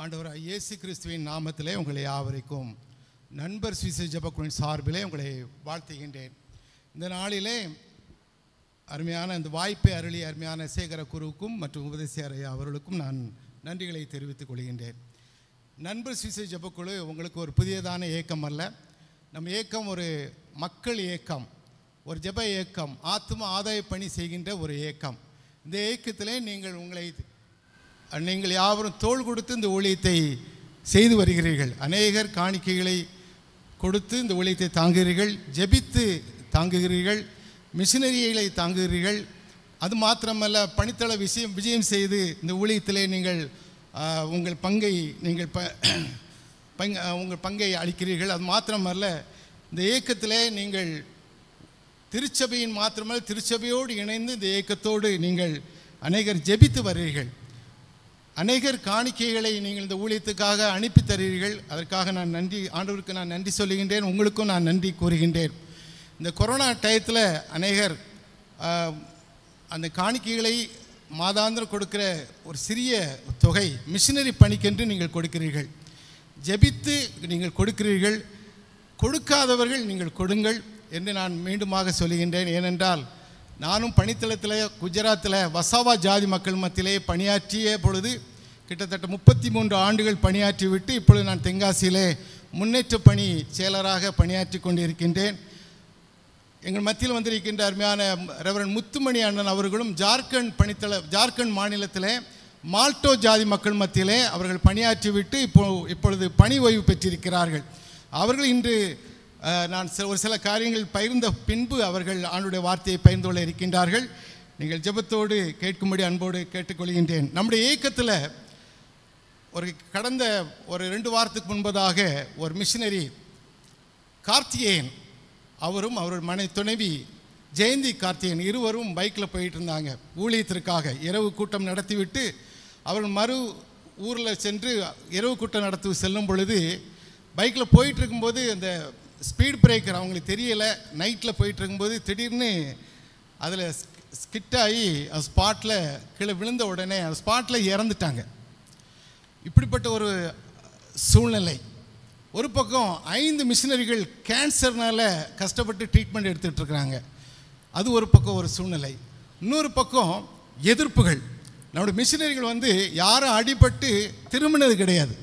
ஆண்டவர் இயேசு கிறிஸ்துவின் நாமத்திலே உங்களை யாவருக்கும் நண்பர் சுவிசேஷ ஜெபக்குழுவின் சார்பிலே உங்களை வாழ்த்துகின்றேன். இந்த நாளிலே அருமையான இந்த வாய்ப்பை அருளிய அருமையான சேகர குருவுக்கும் மற்றும் உபதேசியார் அவர்களுக்கும் நான் நன்றிகளை தெரிவித்துக் கொள்கின்றேன். நண்பர் சுவிசேஷ ஜெபக்குழு உங்களுக்கு ஒரு புதியதான இயக்கம் அல்ல. நம்ம இயக்கம் ஒரு மக்கள் இயக்கம், ஒரு ஜெப இயக்கம், ஆத்தும ஆதாய பணி செய்கின்ற ஒரு இயக்கம். இந்த இயக்கத்திலே நீங்கள் யாவரும் தோள் கொடுத்து இந்த ஊழியத்தை செய்து வருகிறீர்கள். அநேகர் காணிக்கைகளை கொடுத்து இந்த ஊழியத்தை தாங்குகிறீர்கள், ஜெபித்து தாங்குகிறீர்கள், மிஷினரிகளை தாங்குகிறீர்கள். அது மாத்திரமல்ல, பணித்தள விஜயம் செய்து இந்த ஊழியத்திலே நீங்கள் உங்கள் பங்கை அளிக்கிறீர்கள். அது மாத்திரமல்ல, இந்த இயக்கத்திலே நீங்கள் திருச்சபையின் மாத்திரமல்ல, திருச்சபையோடு இணைந்து இந்த இயக்கத்தோடு நீங்கள் அநேகர் ஜெபித்து வருகிறீர்கள். அநேகர் காணிக்கைகளை நீங்கள் இந்த ஊழியத்துக்காக அனுப்பி தருகிறீர்கள். அதற்காக நான் ஆண்டவருக்கு நான் நன்றி சொல்லுகின்றேன். உங்களுக்கும் நான் நன்றி கூறுகின்றேன். இந்த கொரோனா டயத்தில் அநேகர் அந்த காணிக்கைகளை மாதாந்திரம் கொடுக்கிற ஒரு சிறிய தொகை மிஷினரி பணிக்கென்று நீங்கள் கொடுக்கிறீர்கள். ஜெபித்து நீங்கள் கொடுக்கிறீர்கள். கொடுக்காதவர்கள் நீங்கள் கொடுங்கள் என்று நான் மீண்டுமாக சொல்லுகின்றேன். ஏனென்றால் நானும் பணித்தளத்தில் குஜராத்தில் வசாவா ஜாதி மக்கள் மத்தியிலே பணியாற்றிய பொழுது கிட்டத்தட்ட 33 ஆண்டுகள் பணியாற்றிவிட்டு இப்பொழுது நான் தென்காசியிலே முன்னேற்ற பணி செயலராக பணியாற்றி கொண்டிருக்கின்றேன். எங்கள் மத்தியில் வந்திருக்கின்ற அருமையான ரெவரண்ட் முத்துமணி அண்ணன் அவர்களும் ஜார்க்கண்ட் மாநிலத்தில் மால்டோ ஜாதி மக்கள் மத்தியிலே அவர்கள் பணியாற்றிவிட்டு இப்பொழுது பணி ஓய்வு பெற்றிருக்கிறார்கள். அவர்கள் இன்று நான் ஒரு சில காரியங்கள் பகிர்ந்த பின்பு அவர்கள் ஆண்டுடைய வார்த்தையை பகிர்ந்து கொள்ள இருக்கின்றார்கள். நீங்கள் ஜெபத்தோடு கேட்கும்படி அன்போடு கேட்டுக்கொள்கின்றேன். நம்முடைய இயக்கத்தில் கடந்த 2 வாரத்துக்கு முன்பதாக ஒரு மிஷினரி கார்த்திகேயன் அவரும் அவருடைய துணைவி ஜெயந்தி கார்த்திகேயன் இருவரும் பைக்கில் போயிட்டு இருந்தாங்க ஊழியத்திற்காக. இரவு கூட்டம் நடத்திவிட்டு அவர்கள் மறு ஊரில் சென்று இரவு கூட்டம் நடத்தி செல்லும் பொழுது பைக்கில் போயிட்டு இருக்கும்போது அந்த ஸ்பீட் பிரேக்கர் அவங்களுக்கு தெரியலை. நைட்டில் போயிட்டு இருக்கும்போது திடீர்னு அதில் ஸ்கிட்டாகி ஸ்பாட்டில் கீழே விழுந்த உடனே அந்த ஸ்பாட்டில் இறந்துட்டாங்க. இப்படிப்பட்ட ஒரு சூழ்நிலை. ஒரு பக்கம் 5 மிஷினரிகள் கேன்சர்னால் கஷ்டப்பட்டு ட்ரீட்மெண்ட் எடுத்துகிட்டு இருக்கிறாங்க. அது ஒரு பக்கம் ஒரு சூழ்நிலை. இன்னொரு பக்கம் எதிர்ப்புகள். நம்முடைய மிஷினரிகள் யாரும் அடிபட்டு திரும்பினது கிடையாது,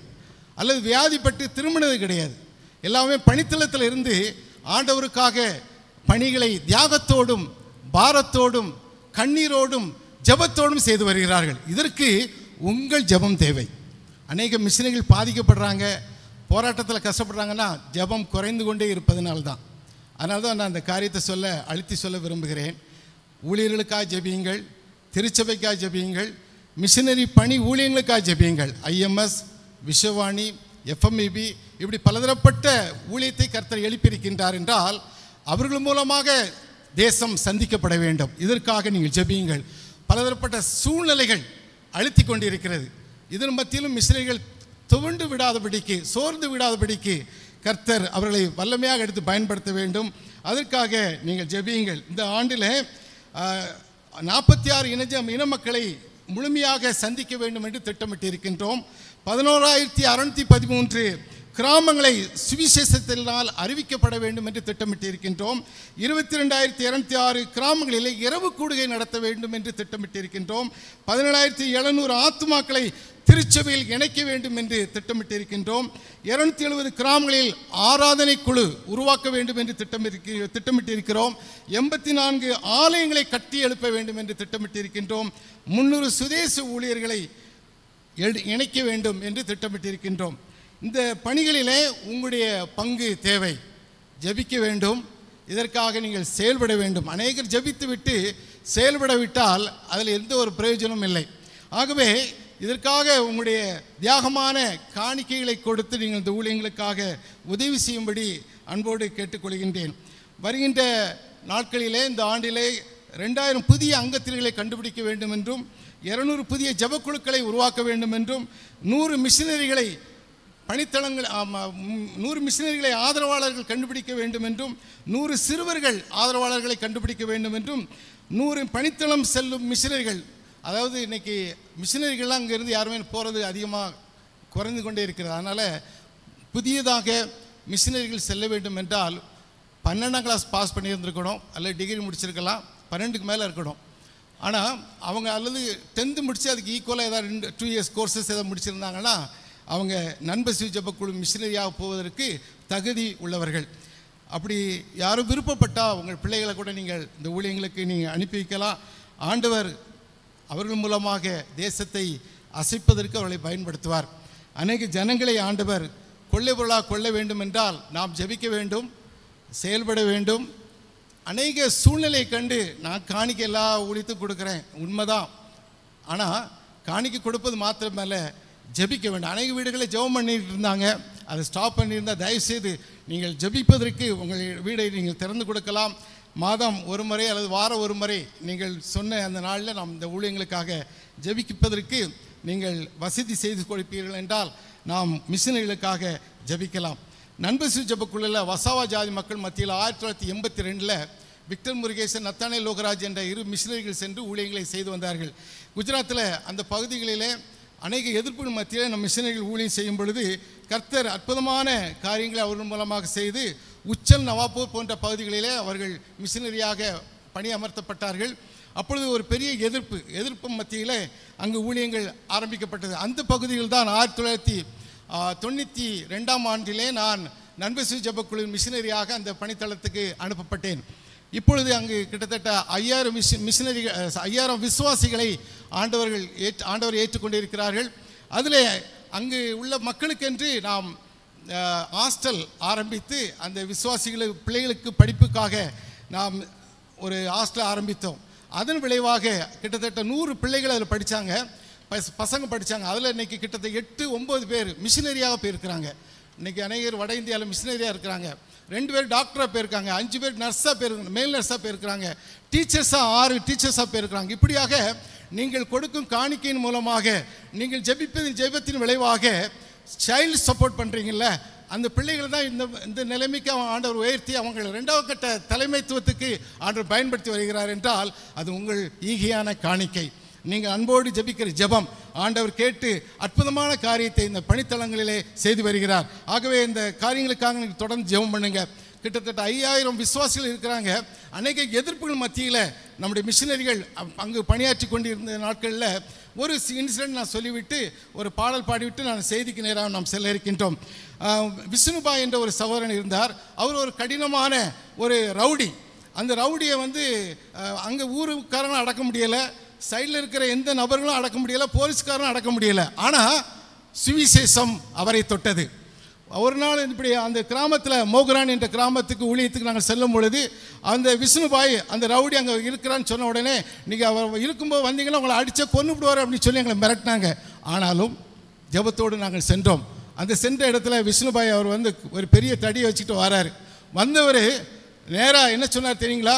அல்லது வியாதிப்பட்டு திரும்பினது கிடையாது. எல்லாமே பணித்தளத்தில் இருந்து ஆண்டவருக்காக பணிகளை தியாகத்தோடும் பாரத்தோடும் கண்ணீரோடும் ஜெபத்தோடும் செய்து வருகிறார்கள். இதற்கு உங்கள் ஜெபம் தேவை. அநேக மிஷினரிகள் பாதிக்கப்படுறாங்க, போராட்டத்தில் கஷ்டப்படுறாங்கன்னா ஜெபம் குறைந்து கொண்டே இருப்பதனால தான். அதனால தான் நான் அந்த காரியத்தை அழுத்தி சொல்ல விரும்புகிறேன். ஊழியர்களுக்காக ஜெபியுங்கள், திருச்சபைக்காக ஜெபியுங்கள், மிஷினரி பணி ஊழியங்களுக்காக ஜெபியுங்கள். IMS, விஸ்வவாணி, FMEB இப்படி பலதரப்பட்ட ஊழியத்தை கர்த்தர் எழுப்பியிருக்கின்றார் என்றால் அவர்கள் மூலமாக தேசம் சந்திக்கப்பட வேண்டும். இதற்காக நீங்கள் ஜெபியுங்கள். பலதரப்பட்ட சூழ்நிலைகள் அழுத்தி கொண்டிருக்கிறது. இதன் மத்தியிலும் மிஷினரிகள் துவண்டு விடாதபடிக்கு, சோர்ந்து விடாதபடிக்கு கர்த்தர் அவர்களை வல்லமையாக எடுத்து பயன்படுத்த வேண்டும். அதற்காக நீங்கள் ஜெபியுங்கள். இந்த ஆண்டில் 46 இன மக்களை முழுமையாக சந்திக்க வேண்டும் என்று திட்டமிட்டு இருக்கின்றோம். 11,613 கிராமங்களை சுவிசேஷத்தினால் அறிவிக்கப்பட வேண்டும் என்று திட்டமிட்டு இருக்கின்றோம். 22,206 கிராமங்களிலே இரவு கூடுகை நடத்த வேண்டும் என்று திட்டமிட்டு இருக்கின்றோம். 17,700 ஆத்துமாக்களை திருச்சபையில் இணைக்க வேண்டும் என்று திட்டமிட்டு இருக்கின்றோம். 270 கிராமங்களில் ஆராதனை குழு உருவாக்க வேண்டும் என்று திட்டமிட்டு இருக்கிறோம். 84 ஆலயங்களை கட்டி எழுப்ப வேண்டும் என்று திட்டமிட்டு இருக்கின்றோம். 300 சுதேச ஊழியர்களை இணைக்க வேண்டும் என்று திட்டமிட்டிருக்கின்றோம். இந்த பணிகளிலே உங்களுடைய பங்கு தேவை. ஜெபிக்க வேண்டும். இதற்காக நீங்கள் செயல்பட வேண்டும். அநேகர் ஜெபித்து விட்டு செயல்படவிட்டால் அதில் எந்த ஒரு பிரயோஜனமும் இல்லை. ஆகவே இதற்காக உங்களுடைய தியாகமான காணிக்கைகளை கொடுத்து நீங்கள் இந்த ஊழியங்களுக்காக உதவி செய்யும்படி அன்போடு கேட்டுக்கொள்கின்றேன். வருகின்ற நாட்களிலே இந்த ஆண்டிலே 2000 புதிய அங்கத்தினர்களை கண்டுபிடிக்க வேண்டும் என்றும் 200 புதிய ஜெபக்குழுக்களை உருவாக்க வேண்டும் என்றும் 100 மிஷினரிகளை பணித்தளங்கள் 100 மிஷினரிகளை ஆதரவாளர்கள் கண்டுபிடிக்க வேண்டும் என்றும் 100 சிறுவர்கள் ஆதரவாளர்களை கண்டுபிடிக்க வேண்டும் என்றும் 100 பணித்தளம் செல்லும் மிஷினரிகள், அதாவது இன்றைக்கி மிஷினரிகள்லாம் அங்கேருந்து யாருமே போகிறது அதிகமாக குறைந்து கொண்டே இருக்கிறது. அதனால் புதியதாக மிஷினரிகள் செல்ல வேண்டும் என்றால் 12ஆம் கிளாஸ் பாஸ் பண்ணியிருந்துருக்கணும், அல்லது டிகிரி முடிச்சிருக்கலாம், 12க்கு மேலே இருக்கணும். ஆனால் அவங்க அல்லது 10th முடித்து அதுக்கு ஈக்குவலாக ஏதாவது 2 இயர்ஸ் கோர்சஸ் ஏதாவது முடிச்சிருந்தாங்கன்னா அவங்க நண்பர் ஜெபக்குழு மிஷினரியாக போவதற்கு தகுதி உள்ளவர்கள். அப்படி யாரும் விருப்பப்பட்டால் உங்கள் பிள்ளைகளை கூட நீங்கள் இந்த ஊழியங்களுக்கு நீங்கள் அனுப்பி வைக்கலாம். ஆண்டவர் அவர்கள் மூலமாக தேசத்தை அசைப்பதற்கு அவர்களை பயன்படுத்துவார். அநேக ஜனங்களை ஆண்டவர் கொள்ளை பொருளாக கொள்ள வேண்டும் என்றால் நாம் ஜெபிக்க வேண்டும், செயல்பட வேண்டும். அநேக சூழ்நிலையை கண்டு நான் காணிக்கை எல்லா ஊழியத்துக்கும் கொடுக்குறேன், உண்மைதான். ஆனால் காணிக்கை கொடுப்பது மாத்திரமல்ல, ஜெபிக்க வேண்டும். அநேக வீடுகளில் ஜெபம் பண்ணிட்டு இருந்தாங்க, அதை ஸ்டாப் பண்ணியிருந்தால் தயவுசெய்து நீங்கள் ஜெபிப்பதற்கு உங்கள் வீடை நீங்கள் திறந்து கொடுக்கலாம். மாதம் ஒரு முறை அல்லது வாரம் ஒரு முறை நீங்கள் சொன்ன அந்த நாளில் நாம் இந்த ஊழியங்களுக்காக ஜெபிப்பதற்கு நீங்கள் வசதி செய்து கொடுப்பீர்கள் என்றால் நாம் மிஷினரிகளுக்காக ஜெபிக்கலாம். நண்பர் ஜெபக்குழுவில் வசாவா ஜாதி மக்கள் மத்தியில் 1982 விக்டர் முருகேசன், நத்தானே லோகராஜ் என்ற 2 மிஷினரிகள் சென்று ஊழியங்களை செய்து வந்தார்கள். குஜராத்தில் அந்த பகுதிகளிலே அநேக எதிர்ப்பு மத்தியில் நம் மிஷினரிகள் ஊழியம் செய்யும் பொழுது கர்த்தர் அற்புதமான காரியங்களை அவர்கள் மூலமாக செய்து உச்சல், நவாப்பூர் போன்ற பகுதிகளிலே அவர்கள் மிஷினரியாக பணியமர்த்தப்பட்டார்கள். அப்பொழுது ஒரு பெரிய எதிர்ப்பு மத்தியில் அங்கு ஊழியங்கள் ஆரம்பிக்கப்பட்டது. அந்த பகுதியில் தான் 1992ஆம் ஆண்டிலே நான் நண்பர் ஜெபக்குழு மிஷினரியாக அந்த பணித்தளத்துக்கு அனுப்பப்பட்டேன். இப்பொழுது அங்கு கிட்டத்தட்ட 5000 விசுவாசிகளை ஆண்டவர் ஏற்றுக்கொண்டிருக்கிறார்கள். அதில் அங்கு உள்ள மக்களுக்கென்று நாம் ஹாஸ்டல் ஆரம்பித்து அந்த பிள்ளைகளுக்கு படிப்புக்காக நாம் ஒரு ஹாஸ்டல் ஆரம்பித்தோம். அதன் விளைவாக கிட்டத்தட்ட 100 பிள்ளைகள் அதில் படித்தாங்க, பசங்க படித்தாங்க. அதில் இன்றைக்கி கிட்டத்தட்ட 8-9 பேர் மிஷினரியாக போயிருக்கிறாங்க. இன்றைக்கி அநேகர் வட இந்தியாவில் மிஷினரியாக இருக்கிறாங்க. 2 பேர் டாக்டராக போயிருக்காங்க, 5 பேர் நர்ஸாக போயிருக்காங்க, மேல் நர்ஸாக போயிருக்கிறாங்க, டீச்சர்ஸாக 6 டீச்சர்ஸாக போயிருக்கிறாங்க. இப்படியாக நீங்கள் கொடுக்கும் காணிக்கையின் மூலமாக நீங்கள் ஜெபத்தின் விளைவாக சைல்டு சப்போர்ட் பண்ணுறீங்கல்ல, அந்த பிள்ளைகள் தான் இந்த நிலைமைக்கு ஆண்டவர் உயர்த்தி அவங்களை 2வது கட்ட தலைமைத்துவத்துக்கு ஆண்டவர் பயன்படுத்தி வருகிறார் என்றால் அது உங்கள் ஈகையான காணிக்கை. நீங்கள் அன்போடு ஜெபிக்கிற ஜெபம் ஆண்டவர் கேட்டு அற்புதமான காரியத்தை இந்த பணித்தளங்களிலே செய்து வருகிறார். ஆகவே இந்த காரியங்களுக்காக நீங்கள் தொடர்ந்து ஜெபம் பண்ணுங்க. கிட்டத்தட்ட 5000 விசுவாசிகள் இருக்கிறாங்க. அநேக எதிர்ப்புகள் மத்தியில் நம்முடைய மிஷினரிகள் அங்கு பணியாற்றி கொண்டிருந்த நாட்களில் ஒரு இன்சிடென்ட் நான் சொல்லிவிட்டு ஒரு பாடல் பாடிவிட்டு நான் செய்திக்கு நேராக நாம் செல்ல இருக்கின்றோம். விஷ்ணுபா என்ற ஒரு சகோதரன் இருந்தார். அவர் ஒரு கடினமான ஒரு ரவுடி. அந்த ரவுடியை அங்கே ஊருக்காரங்களும் அடக்க முடியலை, சைடில் இருக்கிற எந்த நபர்களும் அடக்க முடியலை, போலீஸ்காரனும் அடக்க முடியலை. ஆனால் சுவிசேஷம் அவரை தொட்டது. ஒரு நாள் இப்படி அந்த கிராமத்தில் மோகரான் என்ற கிராமத்துக்கு ஊழியத்துக்கு நாங்கள் செல்லும் பொழுது அந்த விஷ்ணுபாய் அந்த ரவுடி அங்கே இருக்கிறான்னு சொன்ன உடனே நீங்கள் அவர் இருக்கும்போது வந்தீங்கன்னா உங்களை அடித்தா கொன்று விடுவார் அப்படின்னு சொல்லி எங்களை மிரட்டினாங்க. ஆனாலும் ஜெபத்தோடு நாங்கள் சென்றோம். அந்த சென்ற இடத்துல விஷ்ணுபாய் அவர் ஒரு பெரிய தடியை வச்சுட்டு வராரு. வந்தவர் நேராக என்ன சொன்னார் தெரியுங்களா?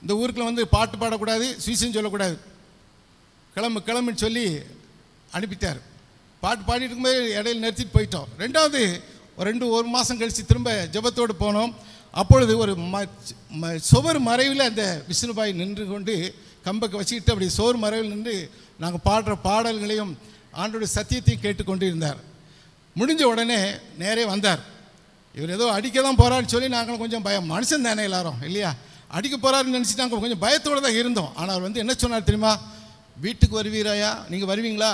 இந்த ஊருக்குள்ள பாட்டு பாடக்கூடாது, சுவிசேஷம் சொல்லக்கூடாது, கிளம்புன்னு சொல்லி அனுப்பிட்டார். பாட்டு பாடிட்டு இருக்கும்போது இடையில நிறுத்திட்டு போயிட்டோம். 2வது ஒரு மாதம் கழித்து திரும்ப ஜெபத்தோடு போனோம். அப்பொழுது ஒரு சுவர் மறைவில் அந்த விஷ்ணுபாய் நின்று கொண்டு கம்பை வச்சுக்கிட்டு அப்படி சுவர் மறைவில் நின்று நாங்கள் பாடுற பாடல்களையும் ஆண்டோடைய சத்தியத்தையும் கேட்டுக்கொண்டு இருந்தார். முடிஞ்ச உடனே நேரே வந்தார். இவர் ஏதோ அடிக்க தான் போகிறான்னு சொல்லி நாங்களும் கொஞ்சம் பயம், மனுஷன் தானே எல்லாரும் இல்லையா, அடிக்க போகிறாருன்னு நினச்சி நாங்கள் கொஞ்சம் பயத்தோடு தான் இருந்தோம். ஆனால் அவர் என்ன சொன்னார் தெரியுமா? வீட்டுக்கு வருவீராயா, நீங்கள் வருவீங்களா,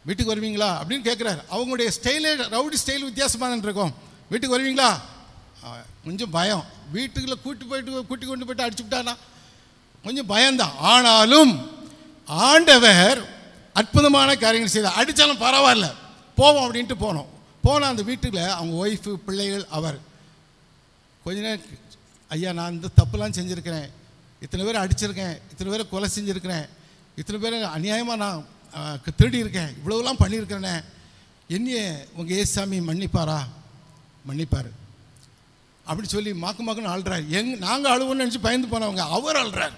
வீட்டுக்கு வருவீங்களா அப்படின்னு கேட்குறாரு. அவங்களுடைய ஸ்டைலே ரவுடி ஸ்டைல் வித்தியாசமான இருக்கும். வீட்டுக்கு வருவீங்களா? கொஞ்சம் பயம். வீட்டுக்குள்ளே கூட்டி கொண்டு போய்ட்டு அடிச்சு விட்டானா கொஞ்சம் பயம்தான். ஆனாலும் ஆண்டவர் அற்புதமான காரியங்கள் செய்தார். அடித்தாலும் பரவாயில்ல, போவோம் அப்படின்ட்டு போனால் அந்த வீட்டில் அவங்க ஒய்ஃபு, பிள்ளைகள், அவர் கொஞ்ச நேரம், ஐயா நான் இந்த தப்புலாம் செஞ்சுருக்கிறேன், இத்தனை பேர் அடிச்சிருக்கேன், இத்தனை பேரை கொலை செஞ்சுருக்கிறேன், இத்தனை பேரை அநியாயமாக நான் திருடி இருக்கேன், இவ்வளவுலாம் பண்ணியிருக்கிறேனே, என்னைய உங்கள் ஏசாமி மன்னிப்பாரா? மன்னிப்பார் அப்படி சொல்லி மாக்குன்னு அழுறாரு. நாங்கள் அழுவோன்னு நினச்சி பயந்து போனவங்க, அவர் அழுறார்.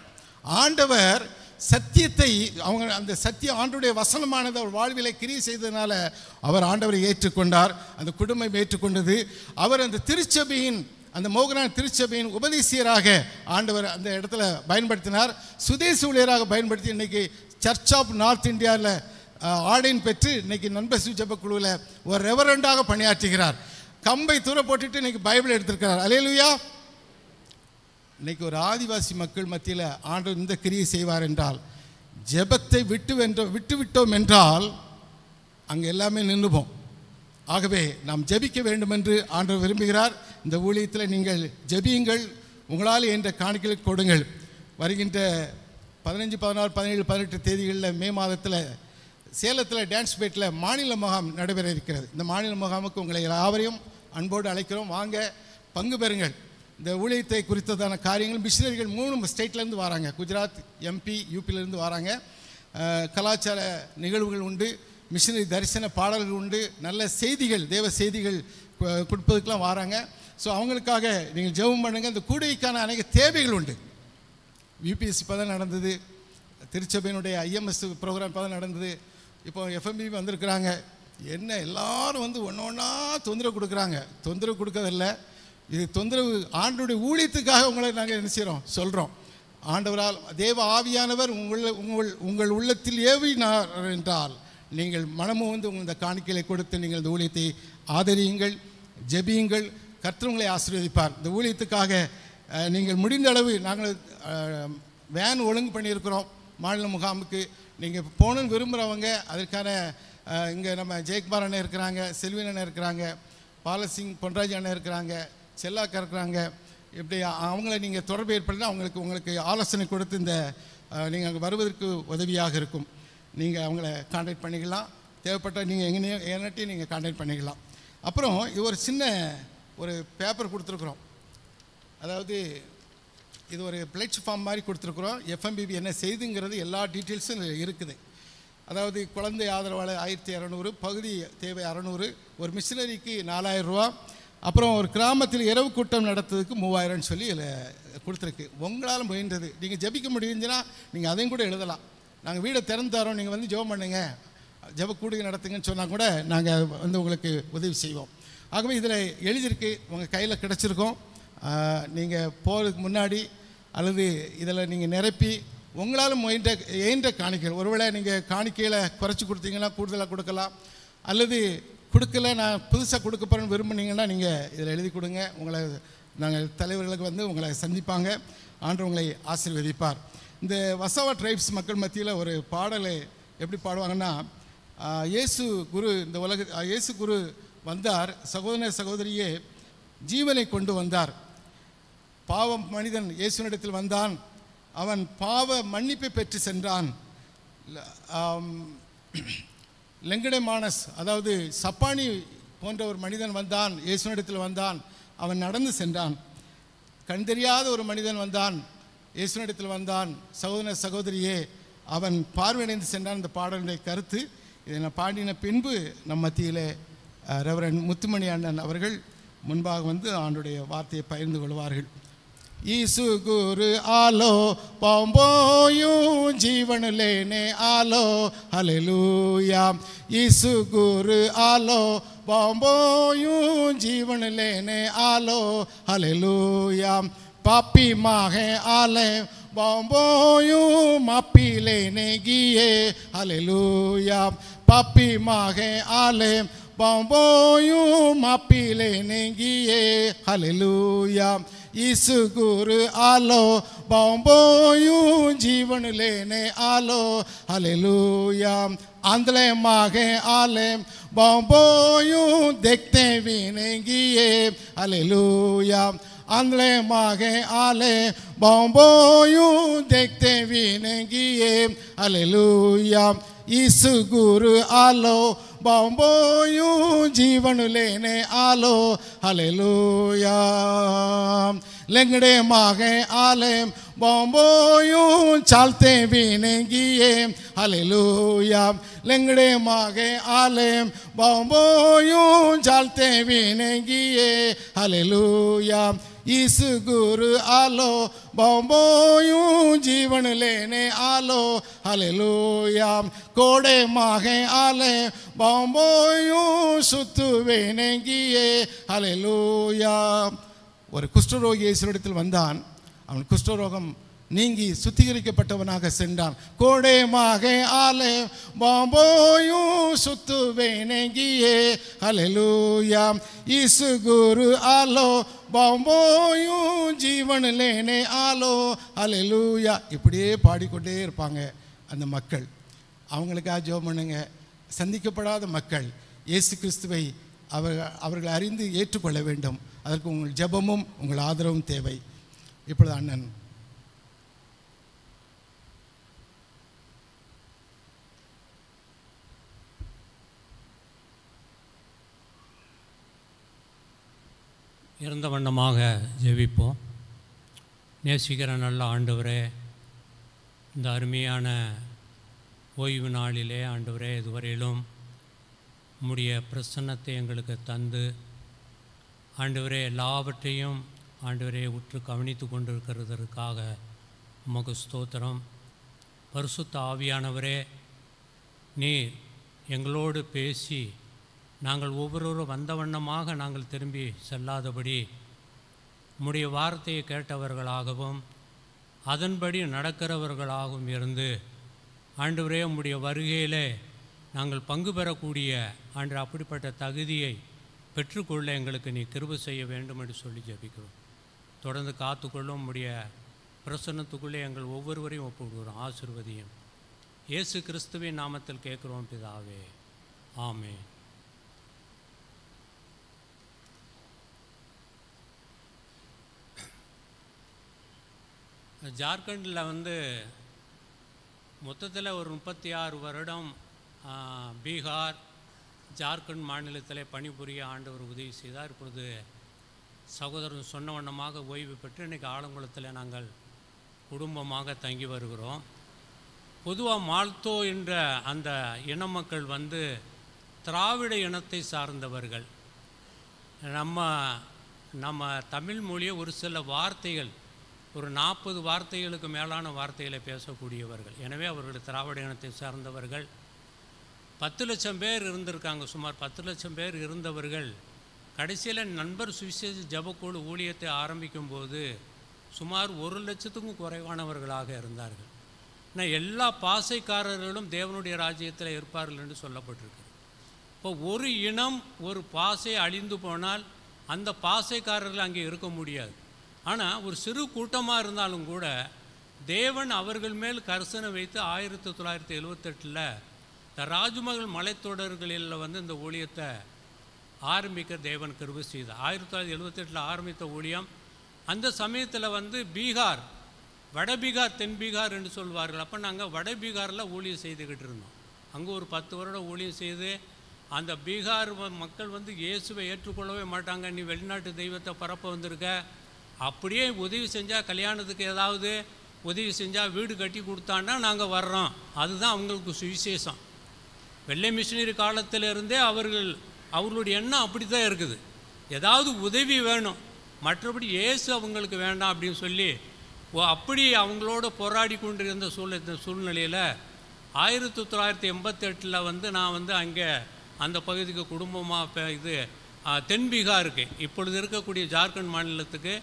ஆண்டவர் சத்தியத்தை அந்த சத்தியம் ஆண்டவருடைய வசனமானது அவர் வாழ்விலை கிரியை செய்ததுனால அவர் ஆண்டவரை ஏற்றுக்கொண்டார். அந்த குடும்பம் ஏற்றுக்கொண்டது. அவர் அந்த திருச்சபையின் அந்த மோகனான் திருச்சபையின் உபதேசியராக ஆண்டவர் அந்த இடத்துல பயன்படுத்தினார். சுதேச ஊழியராக பயன்படுத்தி இன்றைக்கி சர்ச் ஆஃப் நார்த் இந்தியாவில் ஆர்டைன் பெற்று இன்னைக்கு நண்பர் ஜெப குழுவில் ஒரு ரெவரண்டாக பணியாற்றுகிறார். கம்பை தூர போட்டுட்டு இன்னைக்கு பைபிள் எடுத்திருக்கிறார். அல்லேலூயா. இன்னைக்கு ஒரு ஆதிவாசி மக்கள் மத்தியில் ஆண்டவர் இந்த கிரியை செய்வார் என்றால், ஜெபத்தை விட்டுவிட்டோம் என்றால் அங்கே எல்லாமே நின்றுவோம். ஆகவே நாம் ஜெபிக்க வேண்டும் என்று ஆண்டவர் விரும்புகிறார். இந்த ஊழியத்தில் நீங்கள் ஜெபியுங்கள், உங்களால் என்ற காணிக்கைகளை கொடுங்கள். வருகின்ற 15, 16, 17, 18 தேதிகளில் மே மாதத்தில் சேலத்தில் டான்ஸ் பேட்டில் மாநில முகாம் நடைபெற இருக்கிறது. இந்த மாநில முகாமுக்கு உங்களை யாவரையும் அன்போடு அழைக்கிறோம். வாங்க, பங்கு பெறுங்கள். இந்த ஊழியத்தை குறித்ததான காரியங்கள் மிஷினரிகள் 3 ஸ்டேட்லேருந்து வராங்க. குஜராத், MP, UPயிலேருந்து வராங்க. கலாச்சார நிகழ்வுகள் உண்டு, மிஷினரி தரிசன பாடல்கள் உண்டு, நல்ல செய்திகள், தேவ செய்திகள் கொடுப்பதுக்கெலாம் வராங்க. ஸோ அவங்களுக்காக நீங்கள் ஜெபம் பண்ணுங்கள். இந்த கூடைக்கான அநேக தேவைகள் உண்டு. UPSC இப்போ தான் நடந்தது, திருச்சபையினுடைய IMS ப்ரோக்ராம் இப்போ தான் நடந்தது. இப்போ FMB வந்திருக்கிறாங்க. என்ன எல்லாரும் வந்து ஒன்றா தொந்தரவு கொடுக்குறாங்க. தொந்தரவு கொடுக்கறதில்ல, இது தொந்தரவு ஆண்டவருடைய ஊழியத்துக்காக உங்களை நாங்கள் என்ன செய்கிறோம் சொல்கிறோம். ஆண்டவரால் தேவ ஆவியானவர் உங்கள் உள்ளத்தில் ஏவினார் என்றால் நீங்கள் மனமும் வந்து உங்கள் இந்த காணிக்கைகளை கொடுத்து நீங்கள் இந்த ஊழியத்தை ஆதரியுங்கள், ஜெபியுங்கள். கர்த்தர் உங்களை ஆசீர்வதிப்பார். இந்த ஊழியத்துக்காக நீங்கள் முடிந்த அளவு நாங்கள் வேன் ஒழுங்கு பண்ணியிருக்கிறோம் மாநில முகாமுக்கு. நீங்கள் போகணுன்னு விரும்புகிறவங்க அதற்கான இங்கே நம்ம ஜெயக்குமார் அண்ணன் இருக்கிறாங்க, செல்வின் அண்ணன் இருக்கிறாங்க, பாலசிங் பொன்ராஜ் அண்ணன் இருக்கிறாங்க, செல்லாக்கா இருக்கிறாங்க. இப்படி அவங்கள நீங்கள் தொடர்பு ஏற்படுத்தினா உங்களுக்கு ஆலோசனை கொடுத்து இந்த நீங்கள் அங்கே வருவதற்கு உதவியாக இருக்கும். நீங்கள் அவங்கள கான்டாக்ட் பண்ணிக்கலாம். தேவைப்பட்டால் நீங்கள் என்னட்டையும் நீங்கள் கான்டாக்ட் பண்ணிக்கலாம். அப்புறம் இது ஒரு சின்ன ஒரு பேப்பர் கொடுத்துருக்குறோம். அதாவது இது ஒரு பிளட்ஜ் ஃபார்ம் மாதிரி கொடுத்துருக்குறோம். FMBB என்ன செய்துங்கிறது எல்லா டீட்டெயில்ஸும் இருக்குது. அதாவது குழந்தை ஆதரவாளர் 1200, பகுதி தேவை 600, ஒரு மிஷினரிக்கு 4000 ரூபா, அப்புறம் ஒரு கிராமத்தில் இரவு கூட்டம் நடத்துறதுக்கு 3000 சொல்லி இதில் கொடுத்துருக்கு. உங்களால் முயன்றது நீங்கள் ஜெபிக்க முடியுதுன்னா நீங்கள் அதையும் கூட எழுதலாம். நாங்கள் வீடை திறந்து தரோம், நீங்கள் வந்து ஜெபம் பண்ணுங்க, ஜெப கூடுகை நடத்துங்கன்னு சொன்னால் கூட நாங்கள் வந்து உங்களுக்கு உதவி செய்வோம். ஆகவே இதில் எழுதியிருக்கு, உங்கள் கையில் கிடச்சிருக்கோம். நீங்கள் போகிறதுக்கு முன்னாடி அல்லது இதில் நீங்கள் நிரப்பி உங்களால் முயன்ற காணிக்கைகள், ஒருவேளை நீங்கள் காணிக்கையில் குறைச்சி கொடுத்தீங்கன்னா கூடுதலாக கொடுக்கலாம், அல்லது கொடுக்கல நான் புதுசாக கொடுக்க போகிறேன்னு விரும்புனீங்கன்னா நீங்கள் இதில் எழுதி கொடுங்க. உங்களை நாங்கள் தலைவர்களுக்கு வந்து உங்களை சந்திப்பாங்க. ஆண்டவர் உங்களை ஆசீர்வதிப்பார். இந்த வசாவா ட்ரைப்ஸ் மக்கள் மத்தியில் ஒரு பாடலை எப்படி பாடுவாங்கன்னா, இயேசு குரு வந்தார், சகோதர சகோதரியே ஜீவனை கொண்டு வந்தார். பாவம் மனிதன் இயேசுனிடத்தில் வந்தான், அவன் பாவ மன்னிப்பை பெற்று சென்றான். லெங்கடே மானஸ், அதாவது சப்பானி போன்ற ஒரு மனிதன் வந்தான், இயேசுனிடத்தில் வந்தான், அவன் நடந்து சென்றான். கண் தெரியாத ஒரு மனிதன் வந்தான், இயேசுனிடத்தில் வந்தான், சகோதர சகோதரியே அவன் பார்வையடைந்து சென்றான். இந்த பாடலுடைய கருத்து இதை நான் பாடின பின்பு நம் மத்தியிலே ரெவரண்ட் முத்துமணி அண்ணன் அவர்கள் முன்பாக வந்து ஆண்டுடைய வார்த்தையை பகிர்ந்து கொள்வார்கள். ईसु गुरु आलो पांबोयूं जीवन लेने आलो हालेलुया। ईसु गुरु आलो पांबोयूं जीवन लेने आलो हालेलुया। पापी माहे आले पांबोयूं मापी लेने गिए हालेलुया। पापी माहे आले पांबोयूं मापी लेने गिए हालेलुया। ईसु गुरु आलो बांबोयूं जीवन लेने आलो हालेलुया। आंधले मागे आले बांबोयूं देखते भी नहीं गिए हालेलुया। आंधले मागे आले बांबोयूं देखते भी नहीं गिए हालेलुया। ईसु गुरु आलो बांबोयूं जीवन लेने आलो हालेलुया। लंगड़े मागे आले बांबोयूं चलते भी नहीं गिए हालेलुया। लंगड़े मागे आले बांबोयूं चलते भी नहीं गिए हालेलुया। ईसु गुरु आलो बांबोयूं जीवन लेने आलो हालेलुया। कोड़े मागे आले बांबोयूं सुतुवे नहीं गिए हालेलुया। ஒரு குஷ்டரோகி இயேசுவிடத்தில் வந்தான். அவன் குஷ்டரோகம் நீங்கி சுத்திகரிக்கப்பட்டவனாக சென்றான். கோடேமாக ஆலே பாம்போயு சுத்துவேனங்கியே ஹல்லேலூயா ईसु गुरु आलो பாம்போயு ஜீவன் லேனே ஆலோ ஹல்லேலூயா. இப்படியே பாடிக்கொண்டே இருப்பாங்க அந்த மக்கள். அவங்களுக்காக ஜெபம் பண்ணுங்க. சந்திக்கப்படாத மக்கள் இயேசு கிறிஸ்துவை அவர்கள் அறிந்து ஏற்றுக்கொள்ள வேண்டும். அதற்கு உங்கள் ஜெபமும் உங்கள் ஆதரவும் தேவை. இப்பொழுது அண்ணன் இறந்த வண்ணமாக ஜெபிப்போம். நேசிக்கிற நல்ல ஆண்டவரே, இந்த அருமையான ஓய்வு நாளிலே ஆண்டவரே இதுவரையிலும் உம்முடைய பிரசன்னத்தை எங்களுக்கு தந்து ஆண்டவரே எல்லாவற்றையும் ஆண்டவரே உற்று கவனித்து கொண்டிருக்கிறதற்காக உமக்கு ஸ்தோத்திரம். பரிசுத்த ஆவியானவரே, நீர் எங்களோடு பேசி நாங்கள் ஒவ்வொருவரும் வந்த வண்ணமாக நாங்கள் திரும்பி செல்லாதபடி உம்முடைய வார்த்தையை கேட்டவர்களாகவும் அதன்படி நடக்கிறவர்களாகவும் இருந்து ஆண்டவரே உம்முடைய வருகையிலே நாங்கள் பங்கு பெறக்கூடிய ஆண்டு அப்படிப்பட்ட தகுதியை பெற்றுக்கொள்ள எங்களுக்கு நீ கிருபை செய்ய வேண்டும் என்று சொல்லி ஜெபிக்கிறோம். தொடர்ந்து காத்துக்கொள்ளும் உம்முடைய பிரசன்னத்துக்குள்ளே எங்கள் ஒவ்வொருவரையும் ஒப்புவிடுகிறோம். ஆசீர்வதியும் இயேசு கிறிஸ்துவின் நாமத்தில் கேட்குறோம் பிதாவே, ஆமென். ஜார்க்கண்டில் மொத்தத்தில் ஒரு 36 வருடம் பீகார் ஜார்க்கண்ட் மாநிலத்தில் பணிபுரிய ஆண்டவர் உதவி செய்தார். இப்பொழுது சகோதரன் சொன்ன வண்ணமாக ஓய்வு பெற்று இன்றைக்கி ஆலங்குளத்தில் நாங்கள் குடும்பமாக தங்கி வருகிறோம். பொதுவாக மால்தோ என்ற அந்த இன மக்கள் திராவிட இனத்தை சார்ந்தவர்கள். நம்ம தமிழ் மொழியை ஒரு சில வார்த்தைகள், ஒரு 40 வார்த்தைகளுக்கு மேலான வார்த்தைகளை பேசக்கூடியவர்கள். எனவே அவர்கள் திராவிட இனத்தை சார்ந்தவர்கள். 10 லட்சம் பேர் இருந்திருக்காங்க. சுமார் 10 லட்சம் பேர் இருந்தவர்கள் கடைசியில் நண்பர் சுவிசேஷ ஜபக்குழு ஊழியத்தை ஆரம்பிக்கும்போது சுமார் 1 லட்சத்துக்கும் குறைவானவர்களாக இருந்தார்கள். ஆனால் எல்லா பாசைக்காரர்களும் தேவனுடைய ராஜ்யத்தில் இருப்பார்கள் என்று சொல்லப்பட்டிருக்கு. இப்போ ஒரு இனம் ஒரு பாசை அழிந்து போனால் அந்த பாசைக்காரர்கள் அங்கே இருக்க முடியாது. ஆனால் ஒரு சிறு கூட்டமாக இருந்தாலும் கூட தேவன் அவர்கள் மேல் கரிசனை வைத்து 1978 இந்த ராஜ்மஹல் மலைத்தொடர்களில் இந்த ஊழியத்தை ஆரம்பிக்க தேவன் கிருபை செய்தார். 1978 ஆரம்பித்த ஊழியம் அந்த சமயத்தில் பீகார், வட பீகார், தென் பீகார் என்று சொல்வார்கள். அப்போ நாங்கள் வட பீகாரில் ஊழியம் செய்துக்கிட்டு இருந்தோம். அங்கே ஒரு 10 வருடம் ஊழியம் செய்து அந்த பீகார் மக்கள் இயேசுவை ஏற்றுக்கொள்ளவே மாட்டாங்க. நீ வெளிநாட்டு தெய்வத்தை பரப்ப வந்திருக்க, அப்படியே உதவி செஞ்சால் கல்யாணத்துக்கு ஏதாவது உதவி செஞ்சால் வீடு கட்டி கொடுத்தான்னா நாங்கள் வர்றோம். அதுதான் அவங்களுக்கு சுவிசேஷம். வெள்ளை மிஷினரி காலத்திலிருந்தே அவர்களுடைய எண்ணம் அப்படி தான் இருக்குது. ஏதாவது உதவி வேணும், மற்றபடி இயேசு அவங்களுக்கு வேண்டாம் அப்படின்னு சொல்லி அப்படி அவங்களோட போராடி கொண்டிருந்த சூழ்நிலையில் 1988 நான் அங்கே அந்த பகுதிக்கு குடும்பமாக தென் பீகாருக்கு, இப்பொழுது இருக்கக்கூடிய ஜார்க்கண்ட் மாநிலத்துக்கு